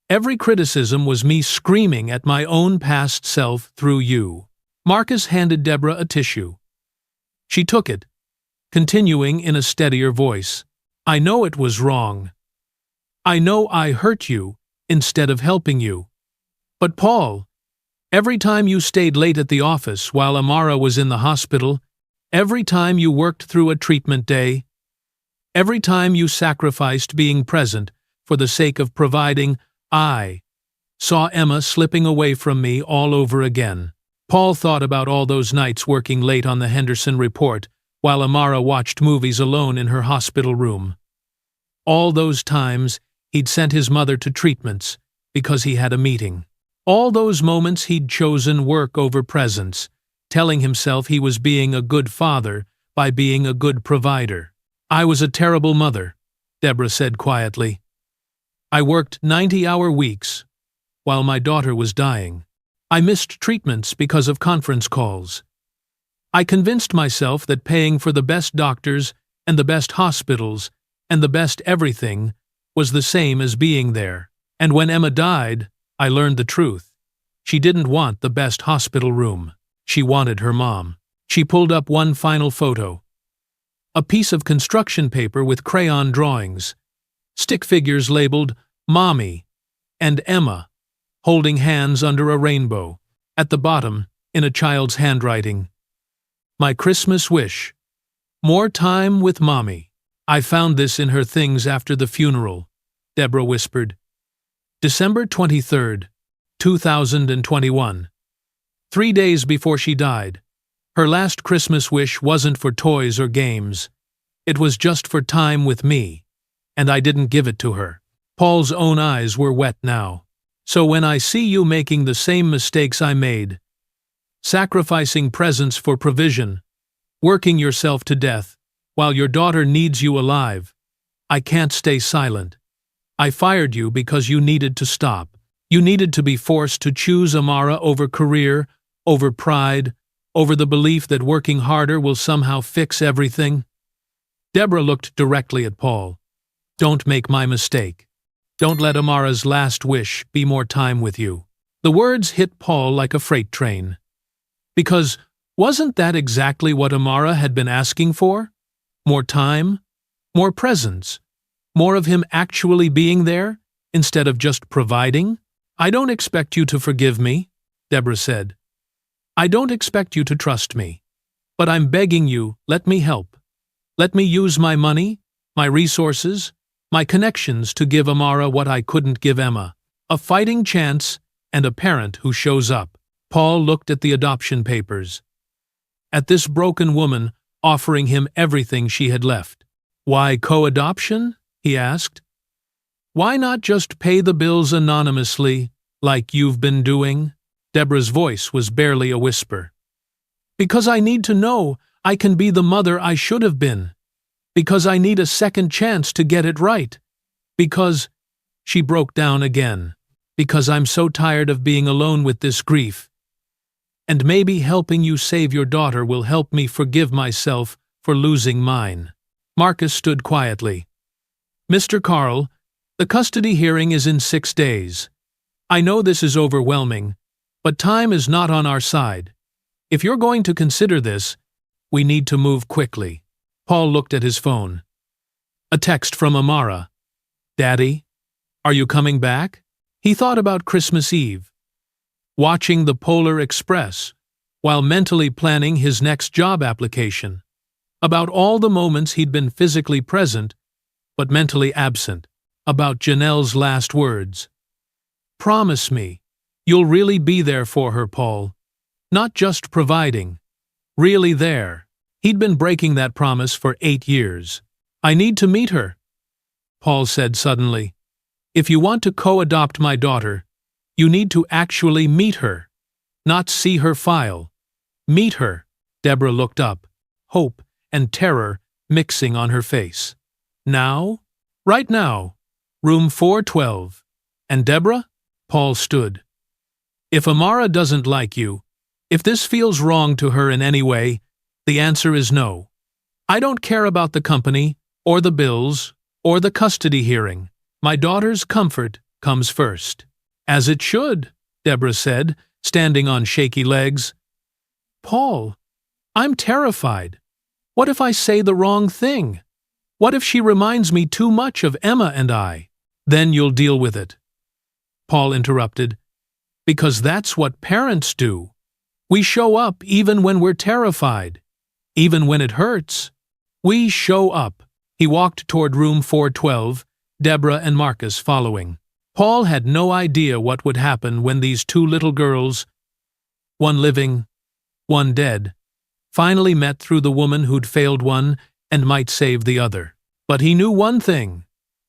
Every criticism was me screaming at my own past self through you. Marcus handed Deborah a tissue. She took it, continuing in a steadier voice. I know it was wrong. I know I hurt you instead of helping you. But Paul, every time you stayed late at the office while Amara was in the hospital, Every time you worked through a treatment day, every time you sacrificed being present for the sake of providing, I saw Emma slipping away from me all over again. Paul thought about all those nights working late on the Henderson report while Amara watched movies alone in her hospital room. All those times he'd sent his mother to treatments because he had a meeting. All those moments he'd chosen work over presence, telling himself he was being a good father by being a good provider. I was a terrible mother, Deborah said quietly. I worked 90-hour weeks while my daughter was dying. I missed treatments because of conference calls. I convinced myself that paying for the best doctors and the best hospitals and the best everything was the same as being there. And when Emma died, I learned the truth. She didn't want the best hospital room. She wanted her mom. She pulled up one final photo. A piece of construction paper with crayon drawings, stick figures labeled Mommy and Emma, holding hands under a rainbow. At the bottom, in a child's handwriting, my Christmas wish, more time with Mommy. I found this in her things after the funeral, Deborah whispered. December 23rd, 2021. 3 days before she died. Her last Christmas wish wasn't for toys or games. It was just for time with me, and I didn't give it to her. Paul's own eyes were wet now. So when I see you making the same mistakes I made, sacrificing presents for provision, working yourself to death, while your daughter needs you alive, I can't stay silent. I fired you because you needed to stop. You needed to be forced to choose Amara over career, over pride, over the belief that working harder will somehow fix everything. Deborah looked directly at Paul. Don't make my mistake. Don't let Amara's last wish be more time with you. The words hit Paul like a freight train. Because wasn't that exactly what Amara had been asking for? More time? More presence? More of him actually being there, instead of just providing? I don't expect you to forgive me, Deborah said. I don't expect you to trust me. But I'm begging you, let me help. Let me use my money, my resources, my connections to give Amara what I couldn't give Emma. A fighting chance and a parent who shows up. Paul looked at the adoption papers. At this broken woman offering him everything she had left. Why co-adoption? He asked. Why not just pay the bills anonymously, like you've been doing? Deborah's voice was barely a whisper. Because I need to know I can be the mother I should have been. Because I need a second chance to get it right. Because... She broke down again. Because I'm so tired of being alone with this grief. And maybe helping you save your daughter will help me forgive myself for losing mine. Marcus stood quietly. Mr. Carl, the custody hearing is in 6 days. I know this is overwhelming, but time is not on our side. If you're going to consider this, we need to move quickly. Paul looked at his phone. A text from Amara. Daddy, are you coming back? He thought about Christmas Eve, watching the Polar Express, while mentally planning his next job application, about all the moments he'd been physically present, but mentally absent, about Janelle's last words. Promise me, you'll really be there for her, Paul. Not just providing, really there. He'd been breaking that promise for 8 years. I need to meet her, Paul said suddenly. If you want to co-adopt my daughter, you need to actually meet her, not see her file. Meet her. Deborah looked up, hope and terror mixing on her face. Now? Right now. Room 412. And Deborah? Paul stood. If Amara doesn't like you, if this feels wrong to her in any way, the answer is no. I don't care about the company, or the bills, or the custody hearing. My daughter's comfort comes first. As it should, Deborah said, standing on shaky legs. Paul, I'm terrified. What if I say the wrong thing? What if she reminds me too much of Emma and I? Then you'll deal with it. Paul interrupted. Because that's what parents do. We show up even when we're terrified. even when it hurts. We show up. He walked toward room 412, Deborah and Marcus following. Paul had no idea what would happen when these two little girls, one living, one dead, finally met through the woman who'd failed one and might save the other. But he knew one thing.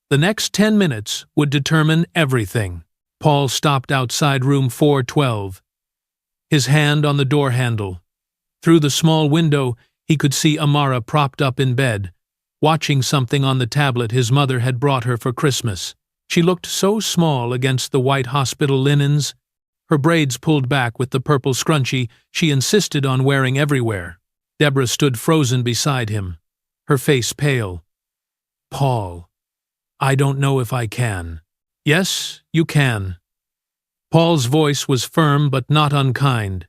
The next 10 minutes would determine everything. Paul stopped outside room 412, his hand on the door handle. Through the small window, he could see Amara propped up in bed, watching something on the tablet his mother had brought her for Christmas. She looked so small against the white hospital linens, her braids pulled back with the purple scrunchie she insisted on wearing everywhere. Deborah stood frozen beside him, her face pale. "Paul, I don't know if I can." "Yes, you can." Paul's voice was firm but not unkind.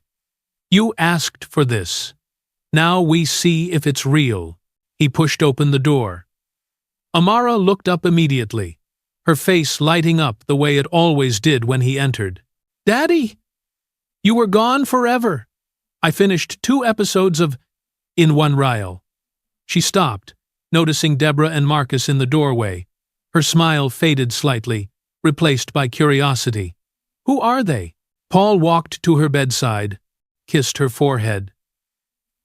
"You asked for this. Now we see if it's real." He pushed open the door. Amara looked up immediately, her face lighting up the way it always did when he entered. "Daddy! You were gone forever. I finished 2 episodes of In One Ryle." She stopped, noticing Deborah and Marcus in the doorway. Her smile faded slightly, replaced by curiosity. "Who are they?" Paul walked to her bedside, kissed her forehead.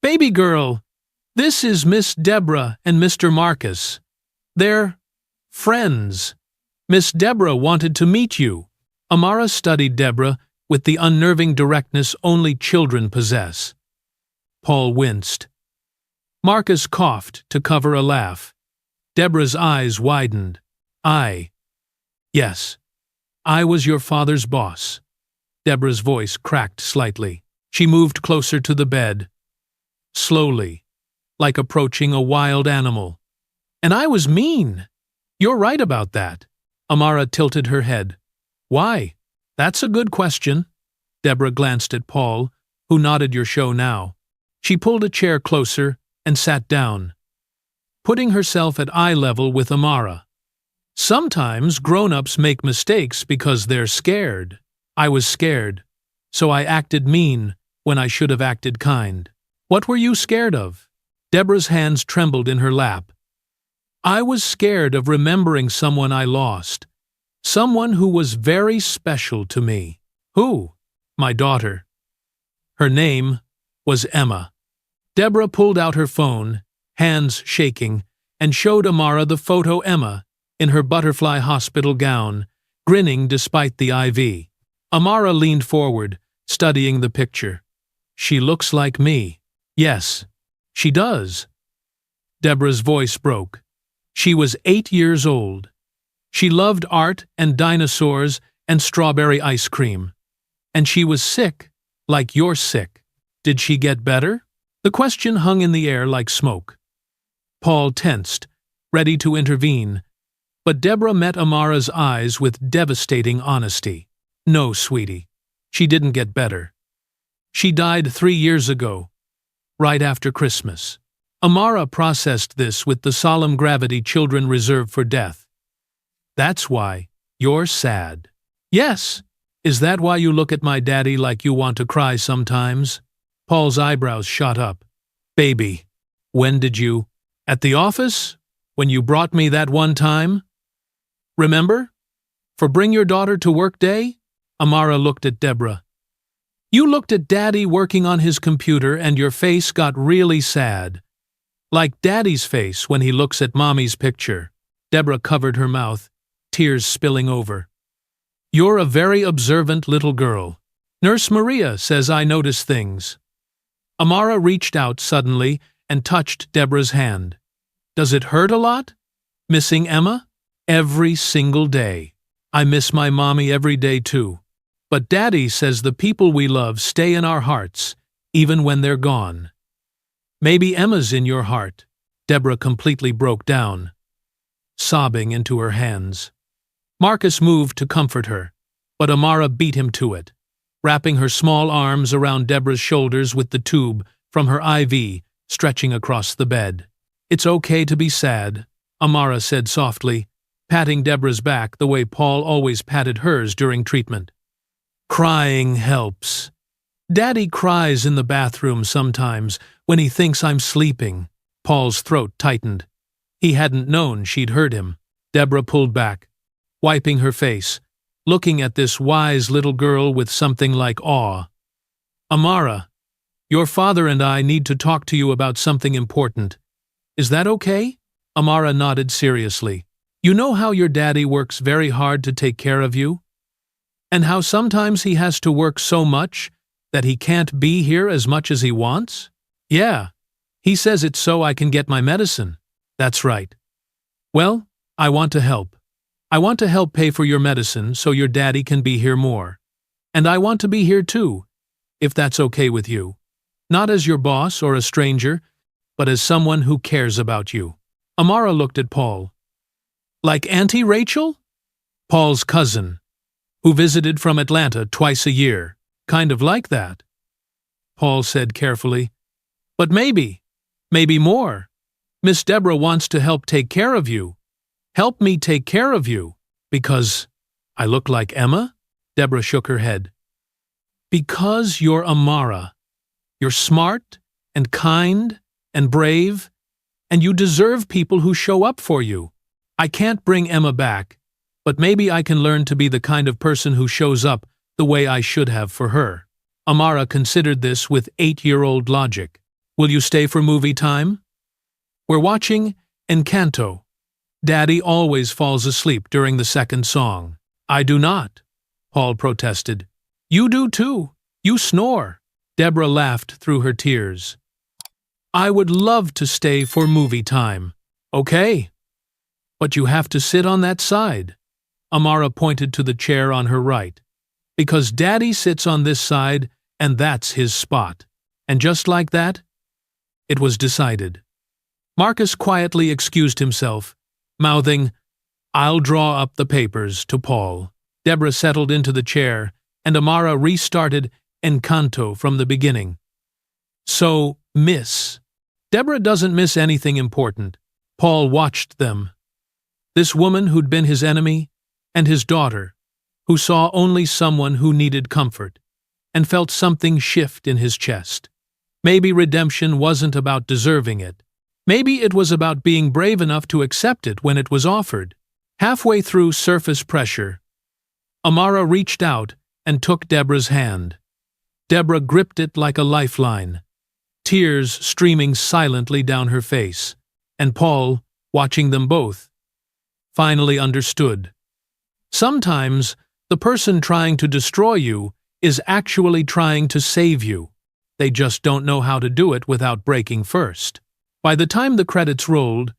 "Baby girl, this is Miss Deborah and Mr. Marcus. They're friends. Miss Deborah wanted to meet you." Amara studied Deborah with the unnerving directness only children possess. Paul winced. Marcus coughed to cover a laugh. Deborah's eyes widened. Yes, I was your father's boss." Deborah's voice cracked slightly. She moved closer to the bed, slowly, like approaching a wild animal. "And I was mean. You're right about that." Amara tilted her head. "Why?" "That's a good question." Deborah glanced at Paul, who nodded. "Your show now." She pulled a chair closer and sat down, putting herself at eye level with Amara. "Sometimes grown-ups make mistakes because they're scared. I was scared, so I acted mean when I should have acted kind." "What were you scared of?" Deborah's hands trembled in her lap. "I was scared of remembering someone I lost, someone who was very special to me." "Who?" "My daughter. Her name was Emma." Deborah pulled out her phone, hands shaking, and showed Amara the photo Emma in her butterfly hospital gown, grinning despite the IV. Amara leaned forward, studying the picture. "She looks like me." "Yes, she does." Deborah's voice broke. She was 8 years old. She loved art and dinosaurs and strawberry ice cream. And she was sick, like you're sick. Did she get better? The question hung in the air like smoke. Paul tensed, ready to intervene, but Deborah met Amara's eyes with devastating honesty. "No, sweetie, she didn't get better. She died 3 years ago, right after Christmas." Amara processed this with the solemn gravity children reserve for death. "That's why you're sad." "Yes. Is that why you look at my daddy like you want to cry sometimes?" Paul's eyebrows shot up. "Baby, when did you—" "At the office? When you brought me that one time? Remember? For Bring Your Daughter to Work Day?" Amara looked at Deborah. "You looked at Daddy working on his computer and your face got really sad. Like Daddy's face when he looks at Mommy's picture." Deborah covered her mouth, tears spilling over. "You're a very observant little girl. Nurse Maria says I notice things." Amara reached out suddenly and touched Deborah's hand. "Does it hurt a lot? Missing Emma?" "Every single day. I miss my mommy every day too. But Daddy says the people we love stay in our hearts, even when they're gone." "Maybe Emma's in your heart." Deborah completely broke down, sobbing into her hands. Marcus moved to comfort her, but Amara beat him to it, wrapping her small arms around Deborah's shoulders with the tube from her IV stretching across the bed. "It's okay to be sad," Amara said softly, patting Deborah's back the way Paul always patted hers during treatment. "Crying helps. Daddy cries in the bathroom sometimes When he thinks I'm sleeping. Paul's throat tightened. He hadn't known she'd heard him. Deborah pulled back, wiping her face, looking at this wise little girl with something like awe. Amara, your father and I need to talk to you about something important. Is that okay? Amara nodded seriously. You know how your daddy works very hard to take care of you? And how sometimes he has to work so much that he can't be here as much as he wants? Yeah. He says it's so I can get my medicine. That's right. Well, I want to help. I want to help pay for your medicine so your daddy can be here more. And I want to be here too, if that's okay with you. Not as your boss or a stranger, but as someone who cares about you. Amara looked at Paul. Like Auntie Rachel? Paul's cousin, who visited from Atlanta twice a year. Kind of like that. Paul said carefully. But maybe more. Miss Deborah wants to help take care of you. Help me take care of you. Because I look like Emma? Deborah shook her head. Because you're Amara. You're smart and kind and brave, and you deserve people who show up for you. I can't bring Emma back, but maybe I can learn to be the kind of person who shows up the way I should have for her. Amara considered this with 8-year-old logic. Will you stay for movie time? We're watching Encanto. Daddy always falls asleep during the second song. I do not, Paul protested. You do too. You snore. Deborah laughed through her tears. I would love to stay for movie time. Okay. But you have to sit on that side. Amara pointed to the chair on her right. Because Daddy sits on this side, and that's his spot. And just like that, it was decided. Marcus quietly excused himself, mouthing, I'll draw up the papers, to Paul. Deborah settled into the chair, and Amara restarted Encanto from the beginning. So, Miss. Deborah doesn't miss anything important. Paul watched them. This woman who'd been his enemy, and his daughter, who saw only someone who needed comfort, and felt something shift in his chest. Maybe redemption wasn't about deserving it. Maybe it was about being brave enough to accept it when it was offered. Halfway through surface pressure, Amara reached out and took Deborah's hand. Deborah gripped it like a lifeline, tears streaming silently down her face, and Paul, watching them both, finally understood. Sometimes, the person trying to destroy you is actually trying to save you. They just don't know how to do it without breaking first. By the time the credits rolled,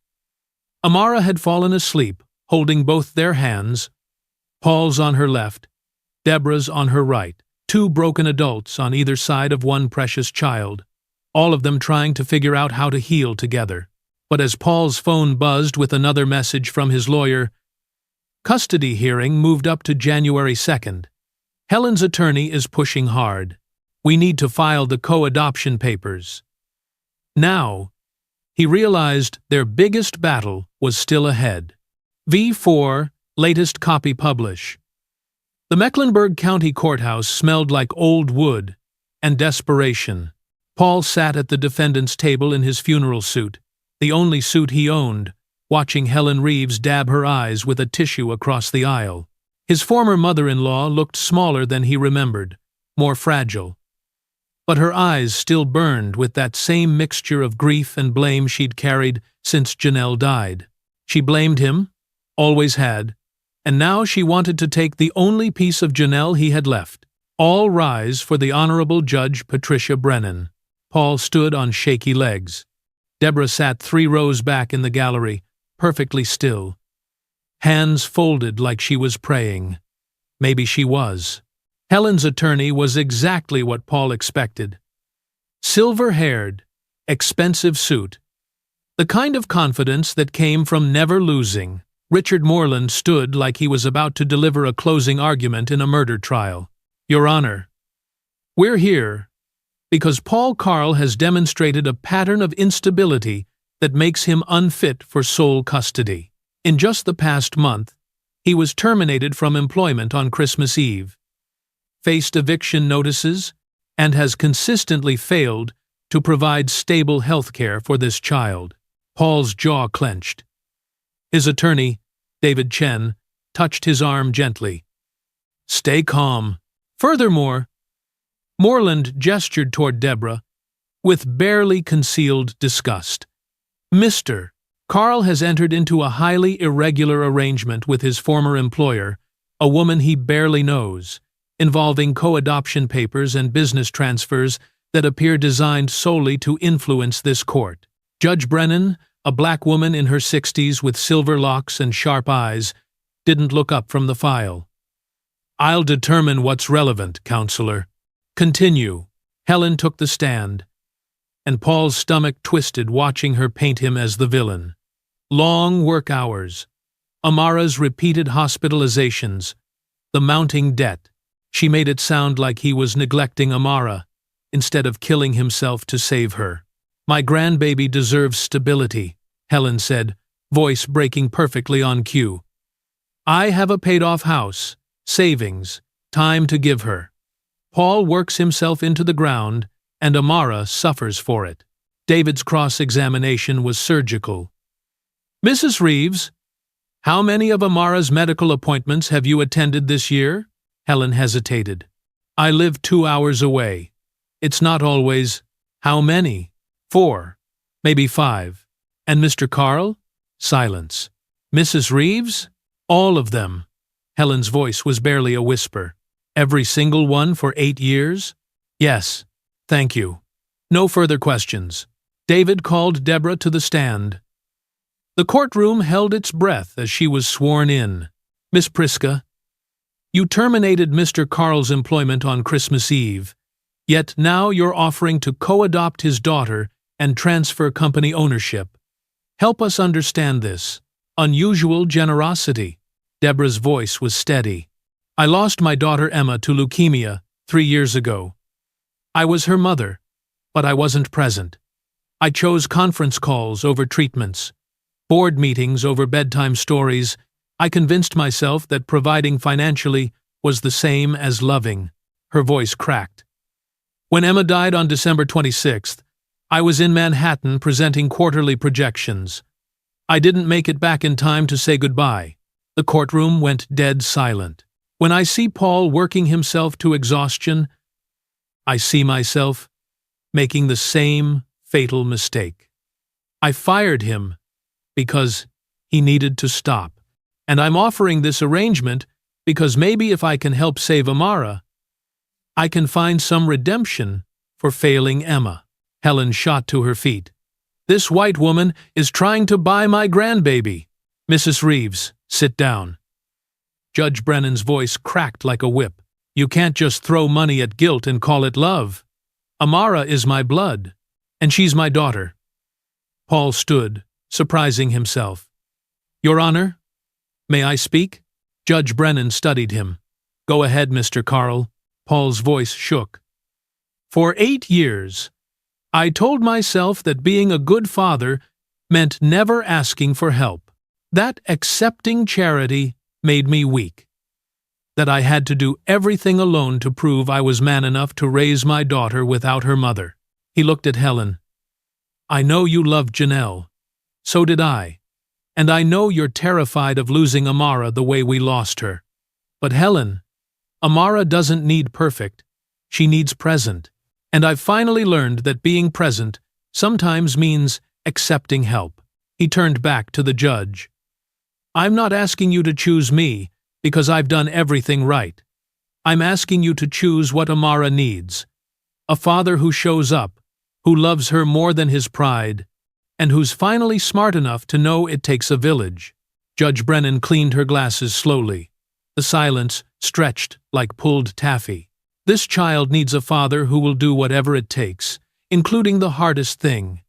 Amara had fallen asleep, holding both their hands, Paul's on her left, Deborah's on her right, 2 broken adults on either side of one precious child, all of them trying to figure out how to heal together. But as Paul's phone buzzed with another message from his lawyer, custody hearing moved up to January 2nd. Helen's attorney is pushing hard. We need to file the co-adoption papers. Now, he realized their biggest battle was still ahead. V4, latest copy publish. The Mecklenburg County Courthouse smelled like old wood and desperation. Paul sat at the defendant's table in his funeral suit, the only suit he owned, watching Helen Reeves dab her eyes with a tissue across the aisle. His former mother-in-law looked smaller than he remembered, more fragile. But her eyes still burned with that same mixture of grief and blame she'd carried since Janelle died. She blamed him, always had, and now she wanted to take the only piece of Janelle he had left. All rise for the Honorable Judge Patricia Brennan. Paul stood on shaky legs. Deborah sat 3 rows back in the gallery, perfectly still. Hands folded like she was praying. Maybe she was. Helen's attorney was exactly what Paul expected. Silver-haired, expensive suit. The kind of confidence that came from never losing. Richard Moreland stood like he was about to deliver a closing argument in a murder trial. Your Honor, we're here because Paul Carl has demonstrated a pattern of instability that makes him unfit for sole custody. In just the past month, he was terminated from employment on Christmas Eve, faced eviction notices, and has consistently failed to provide stable health care for this child. Paul's jaw clenched. His attorney, David Chen, touched his arm gently. Stay calm. Furthermore, Moreland gestured toward Deborah with barely concealed disgust. Mr. Carl has entered into a highly irregular arrangement with his former employer, a woman he barely knows, involving co-adoption papers and business transfers that appear designed solely to influence this court. Judge Brennan, a black woman in her 60s with silver locks and sharp eyes, didn't look up from the file. I'll determine what's relevant, counselor. Continue. Helen took the stand, and Paul's stomach twisted watching her paint him as the villain. Long work hours, Amara's repeated hospitalizations, the mounting debt. She made it sound like he was neglecting Amara instead of killing himself to save her. My grandbaby deserves stability, Helen said, voice breaking perfectly on cue. I have a paid-off house, savings, time to give her. Paul works himself into the ground, and Amara suffers for it. David's cross-examination was surgical. Mrs. Reeves, how many of Amara's medical appointments have you attended this year? Helen hesitated. I live 2 hours away. It's not always, how many? 4, maybe 5. And Mr. Carl? Silence. Mrs. Reeves? All of them. Helen's voice was barely a whisper. Every single one for 8 years? Yes. Thank you. No further questions. David called Deborah to the stand. The courtroom held its breath as she was sworn in. Miss Priska, you terminated Mr. Carl's employment on Christmas Eve, yet now you're offering to co-adopt his daughter and transfer company ownership. Help us understand this. Unusual generosity. Deborah's voice was steady. I lost my daughter Emma to leukemia 3 years ago. I was her mother, but I wasn't present. I chose conference calls over treatments, board meetings over bedtime stories. I convinced myself that providing financially was the same as loving. Her voice cracked. When Emma died on December 26th, I was in Manhattan presenting quarterly projections. I didn't make it back in time to say goodbye. The courtroom went dead silent. When I see Paul working himself to exhaustion, I see myself making the same fatal mistake. I fired him because he needed to stop. And I'm offering this arrangement because maybe if I can help save Amara, I can find some redemption for failing Emma. Helen shot to her feet. This white woman is trying to buy my grandbaby. Mrs. Reeves, sit down. Judge Brennan's voice cracked like a whip. You can't just throw money at guilt and call it love. Amara is my blood, and she's my daughter. Paul stood, surprising himself. Your Honor, may I speak? Judge Brennan studied him. Go ahead, Mr. Carl. Paul's voice shook. For 8 years, I told myself that being a good father meant never asking for help. That accepting charity made me weak. That I had to do everything alone to prove I was man enough to raise my daughter without her mother. He looked at Helen. I know you loved Janelle. So did I. And I know you're terrified of losing Amara the way we lost her. But Helen, Amara doesn't need perfect. She needs present. And I've finally learned that being present sometimes means accepting help. He turned back to the judge. I'm not asking you to choose me because I've done everything right. I'm asking you to choose what Amara needs. A father who shows up, who loves her more than his pride, and who's finally smart enough to know it takes a village. Judge Brennan cleaned her glasses slowly. The silence stretched like pulled taffy. This child needs a father who will do whatever it takes, including the hardest thing.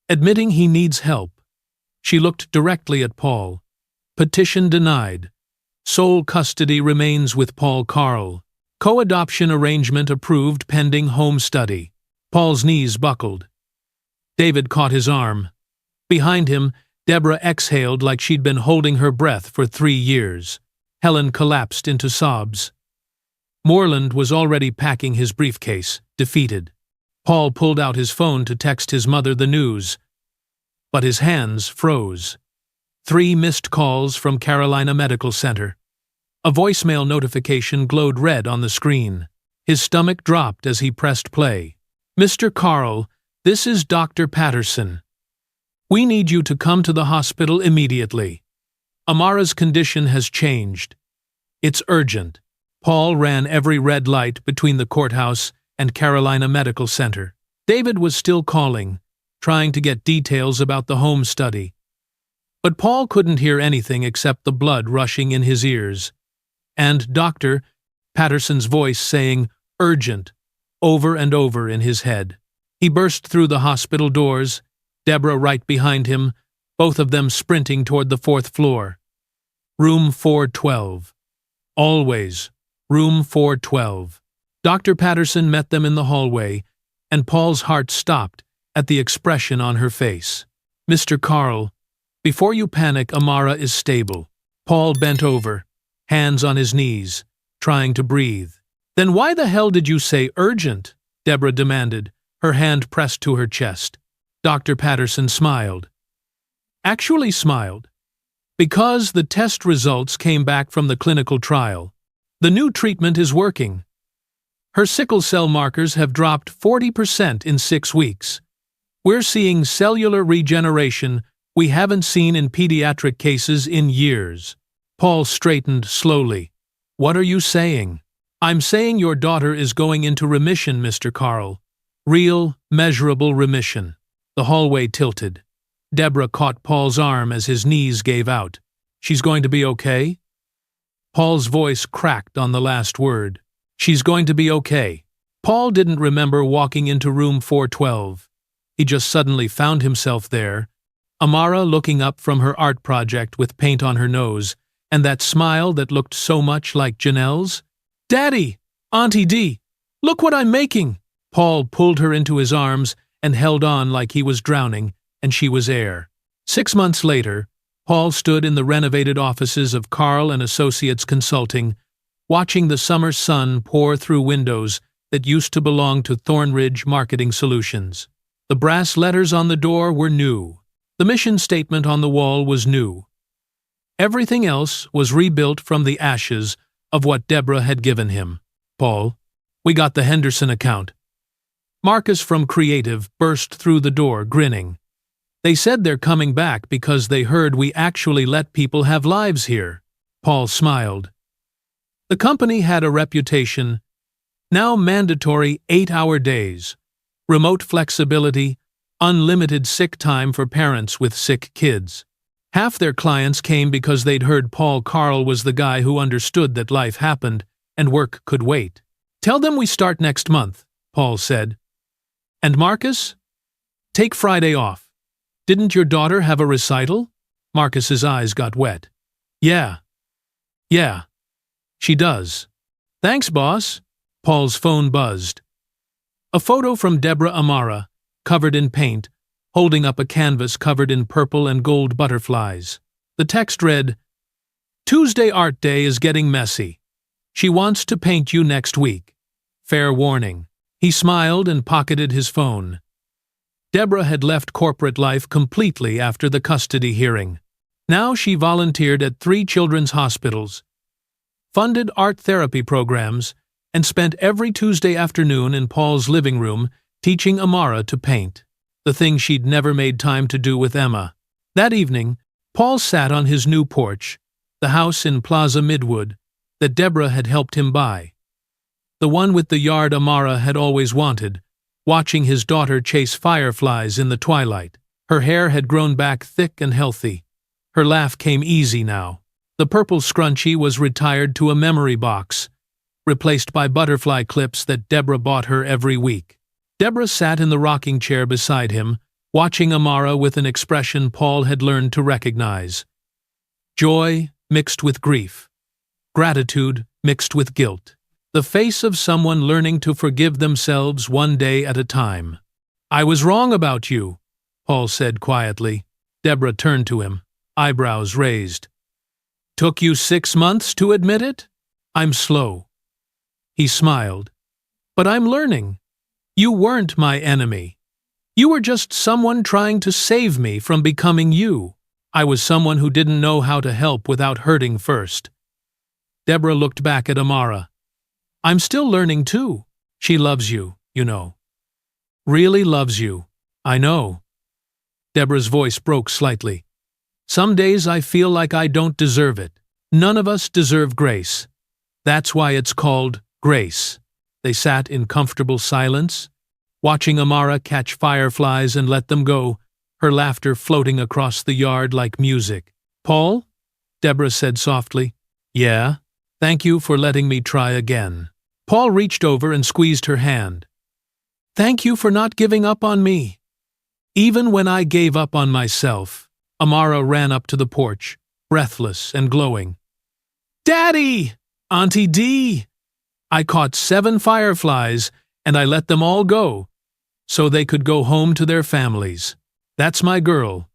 Admitting he needs help. She looked directly at Paul. Petition denied. Sole custody remains with Paul Carl. Co-adoption arrangement approved pending home study. Paul's knees buckled. David caught his arm. Behind him, Deborah exhaled like she'd been holding her breath for 3 years. Helen collapsed into sobs. Moreland was already packing his briefcase, defeated. Paul pulled out his phone to text his mother the news, but his hands froze. 3 missed calls from Carolina Medical Center. A voicemail notification glowed red on the screen. His stomach dropped as he pressed play. "Mr. Carl, this is Dr. Patterson. We need you to come to the hospital immediately. Amara's condition has changed. It's urgent." Paul ran every red light between the courthouse and Carolina Medical Center. David was still calling, trying to get details about the home study. But Paul couldn't hear anything except the blood rushing in his ears, and Dr. Patterson's voice saying "urgent" over and over in his head. He burst through the hospital doors, Deborah right behind him, both of them sprinting toward the 4th floor. Room 412. Always, room 412. Dr. Patterson met them in the hallway, and Paul's heart stopped at the expression on her face. "Mr. Carl, before you panic, Amara is stable." Paul bent over, hands on his knees, trying to breathe. "Then why the hell did you say urgent?" Deborah demanded, her hand pressed to her chest. Dr. Patterson smiled. Actually smiled. "Because the test results came back from the clinical trial. The new treatment is working. Her sickle cell markers have dropped 40% in 6 weeks. We're seeing cellular regeneration we haven't seen in pediatric cases in years." Paul straightened slowly. "What are you saying?" "I'm saying your daughter is going into remission, Mr. Carl. Real, measurable remission." The hallway tilted. Deborah caught Paul's arm as his knees gave out. "She's going to be okay?" Paul's voice cracked on the last word. "She's going to be okay." Paul didn't remember walking into room 412. He just suddenly found himself there, Amara looking up from her art project with paint on her nose, and that smile that looked so much like Janelle's. "Daddy! Auntie D! Look what I'm making!" Paul pulled her into his arms and held on like he was drowning, and she was air. 6 months later, Paul stood in the renovated offices of Carl and Associates Consulting, watching the summer sun pour through windows that used to belong to Thornridge Marketing Solutions. The brass letters on the door were new. The mission statement on the wall was new. Everything else was rebuilt from the ashes of what Deborah had given him. "Paul, we got the Henderson account." Marcus from Creative burst through the door, grinning. "They said they're coming back because they heard we actually let people have lives here." Paul smiled. The company had a reputation. Now mandatory 8-hour days, remote flexibility, unlimited sick time for parents with sick kids. Half their clients came because they'd heard Paul Carl was the guy who understood that life happened and work could wait. "Tell them we start next month," Paul said. "And Marcus? Take Friday off. Didn't your daughter have a recital?" Marcus's eyes got wet. Yeah, she does." "Thanks, boss." Paul's phone buzzed. A photo from Deborah Amara, covered in paint, holding up a canvas covered in purple and gold butterflies. The text read, "Tuesday Art Day is getting messy. She wants to paint you next week. Fair warning." He smiled and pocketed his phone. Deborah had left corporate life completely after the custody hearing. Now she volunteered at 3 children's hospitals, funded art therapy programs, and spent every Tuesday afternoon in Paul's living room teaching Amara to paint, the thing she'd never made time to do with Emma. That evening, Paul sat on his new porch, the house in Plaza Midwood, that Deborah had helped him buy. The one with the yard Amara had always wanted, watching his daughter chase fireflies in the twilight. Her hair had grown back thick and healthy. Her laugh came easy now. The purple scrunchie was retired to a memory box, replaced by butterfly clips that Deborah bought her every week. Deborah sat in the rocking chair beside him, watching Amara with an expression Paul had learned to recognize. Joy mixed with grief. Gratitude mixed with guilt. The face of someone learning to forgive themselves one day at a time. "I was wrong about you," Paul said quietly. Deborah turned to him, eyebrows raised. "Took you 6 months to admit it? I'm slow." He smiled. "But I'm learning. You weren't my enemy. You were just someone trying to save me from becoming you. I was someone who didn't know how to help without hurting first. Deborah looked back at Amara. I'm still learning too. She loves you, you know. Really loves you. I know. Deborah's voice broke slightly. Some days I feel like I don't deserve it. None of us deserve grace. That's why it's called grace. They sat in comfortable silence, watching Amara catch fireflies and let them go, her laughter floating across the yard like music. Paul? Deborah said softly. Yeah? Thank you for letting me try again. Paul reached over and squeezed her hand. Thank you for not giving up on me. Even when I gave up on myself. Amara ran up to the porch, breathless and glowing. Daddy! Auntie Dee! I caught 7 fireflies, and I let them all go, so they could go home to their families. That's my girl,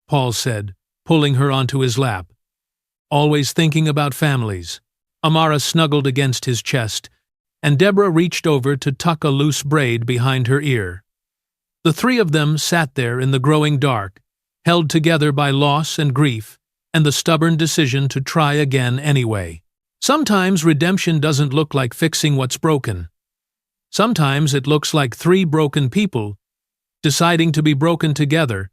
Paul said, pulling her onto his lap. Always thinking about families. Amara snuggled against his chest, and Deborah reached over to tuck a loose braid behind her ear. The 3 of them sat there in the growing dark, held together by loss and grief, and the stubborn decision to try again anyway. Sometimes redemption doesn't look like fixing what's broken. Sometimes it looks like 3 broken people deciding to be broken together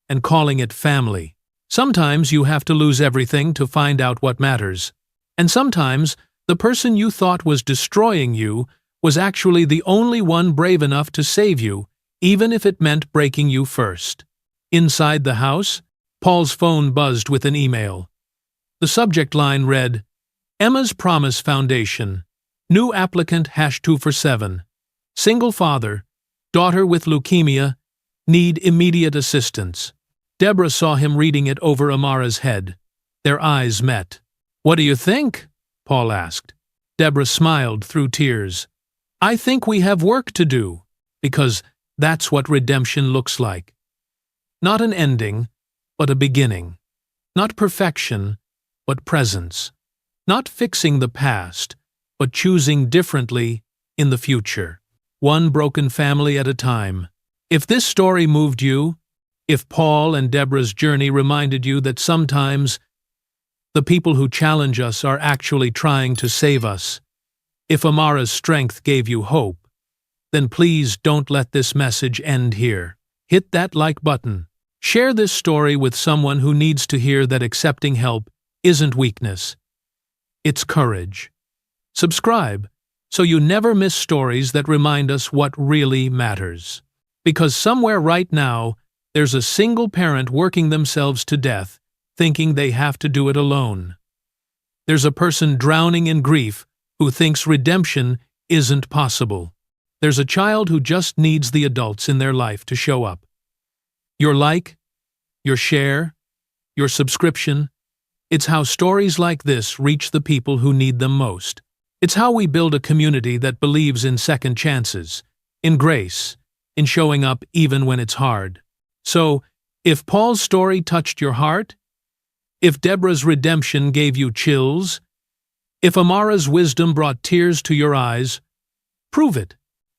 and calling it family. Sometimes you have to lose everything to find out what matters. And sometimes the person you thought was destroying you was actually the only one brave enough to save you, even if it meant breaking you first. Inside the house, Paul's phone buzzed with an email. The subject line read, Emma's Promise Foundation. New applicant #247. Single father. Daughter with leukemia. Need immediate assistance. Deborah saw him reading it over Amara's head. Their eyes met. What do you think? Paul asked. Deborah smiled through tears. I think we have work to do, because that's what redemption looks like. Not an ending, but a beginning. Not perfection, but presence. Not fixing the past, but choosing differently in the future. One broken family at a time. If this story moved you, if Paul and Deborah's journey reminded you that sometimes the people who challenge us are actually trying to save us, if Amara's strength gave you hope, then please don't let this message end here. Hit that like button. Share this story with someone who needs to hear that accepting help isn't weakness. It's courage. Subscribe so you never miss stories that remind us what really matters. Because somewhere right now, there's a single parent working themselves to death, thinking they have to do it alone. There's a person drowning in grief who thinks redemption isn't possible. There's a child who just needs the adults in their life to show up. Your like, your share, your subscription, it's how stories like this reach the people who need them most. It's how we build a community that believes in second chances, in grace, in showing up even when it's hard. So, if Paul's story touched your heart, if Deborah's redemption gave you chills, if Amara's wisdom brought tears to your eyes, prove it.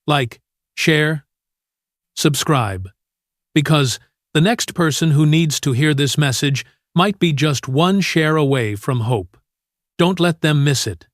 Like, share, subscribe. Because the next person who needs to hear this message might be just one share away from hope. Don't let them miss it.